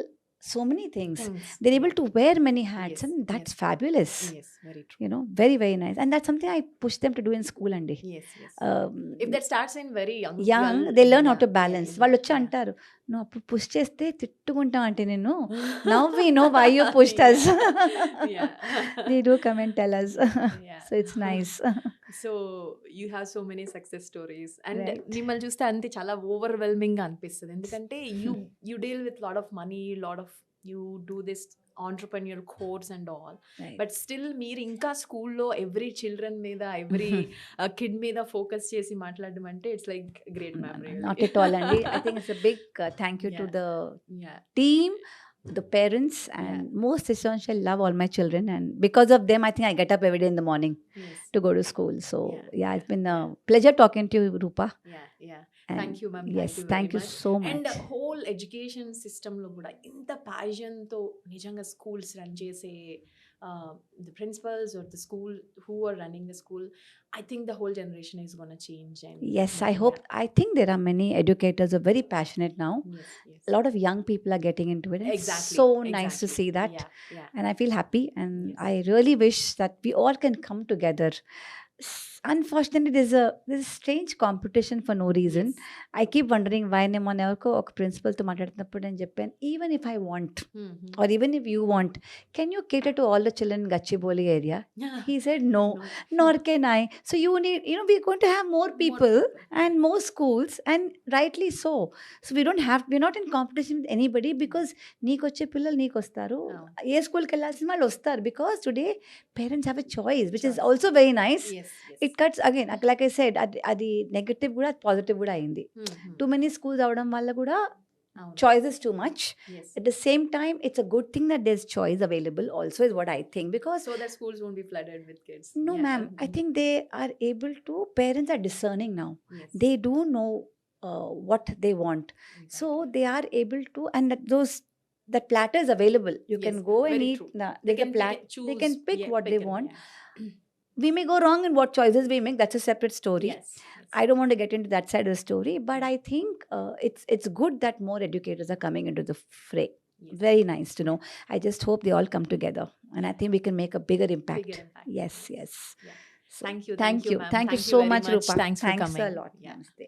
Speaker 1: so many things.
Speaker 2: Thanks.
Speaker 1: They're able to wear many hats,
Speaker 2: Yes,
Speaker 1: and that's
Speaker 2: yes.
Speaker 1: fabulous.
Speaker 2: Yes, very true.
Speaker 1: You know, very, very nice. And that's something I push them to do in school, Andy.
Speaker 2: Yes, yes.
Speaker 1: Um,
Speaker 2: If that starts in very young,
Speaker 1: young, they learn how
Speaker 2: yeah,
Speaker 1: to balance.
Speaker 2: yeah,
Speaker 1: వాళ్ళు వచ్చి
Speaker 2: yeah.
Speaker 1: అంటారు, నువ్వు అప్పుడు push చేస్తే తిట్టుకుంటా అంటే నేను, now we know why you pushed us.
Speaker 2: Yeah.
Speaker 1: They do come and tell us.
Speaker 2: Yeah.
Speaker 1: So it's nice.
Speaker 2: So you have so many success stories and
Speaker 1: Right.
Speaker 2: మిమ్మల్ని చూస్తే అంతే చాలా ఓవర్వెల్మింగ్ గా అనిపిస్తుంది, ఎందుకంటే you deal with lot of money, lot of you do this entrepreneur course and all,
Speaker 1: Right.
Speaker 2: But still మీరు ఇంకా స్కూల్లో ఎవ్రీ చిల్డ్రన్ మీద ఎవ్రీ కిడ్ మీద ఫోకస్ చేసి మాట్లాడడం అంటే it's like great memory.
Speaker 1: Not at all, Andy. I think it's a big thank you to
Speaker 2: Yeah.
Speaker 1: the
Speaker 2: Yeah.
Speaker 1: team, the parents, and most essential love all my children, and because of them I think I get up every day in the morning
Speaker 2: Yes.
Speaker 1: to go to school. So
Speaker 2: Yeah.
Speaker 1: it's been a pleasure talking to you, Rupa.
Speaker 2: Yeah.
Speaker 1: And
Speaker 2: Thank you, ma'am.
Speaker 1: yes, thank you so much.
Speaker 2: And whole education సిస్టంలో కూడా ఇంత ప్యాషన్తో నిజంగా schools run చేసే the principals or the school who are running the school, I think the whole generation is gonna change. And
Speaker 1: Yes, I hope. I think there are many educators who are very passionate now. A lot of young people are getting into it. And
Speaker 2: Exactly.
Speaker 1: It's so nice to see that.
Speaker 2: Yeah.
Speaker 1: And I feel happy, and
Speaker 2: Yes.
Speaker 1: I really wish that we all can come together. Unfortunately, there's a strange competition for no reason.
Speaker 2: Yes.
Speaker 1: I keep wondering why నేను మొన్న ఎవరికో ఒక ప్రిన్సిపల్తో మాట్లాడుతున్నప్పుడు నేను చెప్పాను, even if I want or even if you want, can you cater to all the children in Gachibowli area? He said no, nor can I. So you need, we're going to have more people and more schools, and rightly so. So we're not in competition with anybody, because నీకు వచ్చే పిల్లలు నీకు వస్తారు, ఏ స్కూల్కి వెళ్ళాల్సిన వాళ్ళు వస్తారు, because today parents have a choice, which is also very nice.
Speaker 2: Yes.
Speaker 1: It cuts again, like I said, అది నెగటివ్ కూడా పాజిటివ్ కూడా అయింది. Too many schools అవడం వల్ల కూడా choice is too much.
Speaker 2: Yes.
Speaker 1: At the same time, it's a good thing that there's choice available also, is what I think, because
Speaker 2: So that schools won't be flooded with kids.
Speaker 1: no ma'am, I think they are able to, parents are discerning now.
Speaker 2: Yes.
Speaker 1: They do know what they want.
Speaker 2: Exactly.
Speaker 1: So they are able to, and that platter is available. You can
Speaker 2: Yes,
Speaker 1: go and
Speaker 2: very
Speaker 1: eat.
Speaker 2: true.
Speaker 1: They
Speaker 2: can choose.
Speaker 1: they can pick what
Speaker 2: pick
Speaker 1: they
Speaker 2: and-
Speaker 1: want.
Speaker 2: yeah.
Speaker 1: We may go wrong in what choices we make. That's a separate story.
Speaker 2: Yes.
Speaker 1: I don't want to get into that side of the story, but I think it's good that more educators are coming into the fray.
Speaker 2: Yes.
Speaker 1: Very nice to know. I just hope they all come together, and I think we can make a bigger impact.
Speaker 2: Bigger impact.
Speaker 1: Yes.
Speaker 2: Yeah.
Speaker 1: So,
Speaker 2: Thank you.
Speaker 1: thank you,
Speaker 2: ma'am.
Speaker 1: thank you
Speaker 2: Thank
Speaker 1: so
Speaker 2: very
Speaker 1: much, Rupa.
Speaker 2: Thanks for coming.
Speaker 1: a lot.
Speaker 2: Yeah.
Speaker 1: Namaste.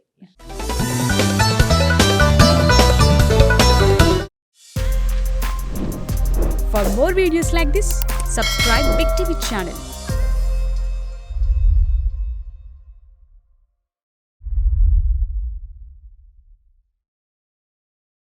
Speaker 3: For more videos like this, subscribe Big TV channel.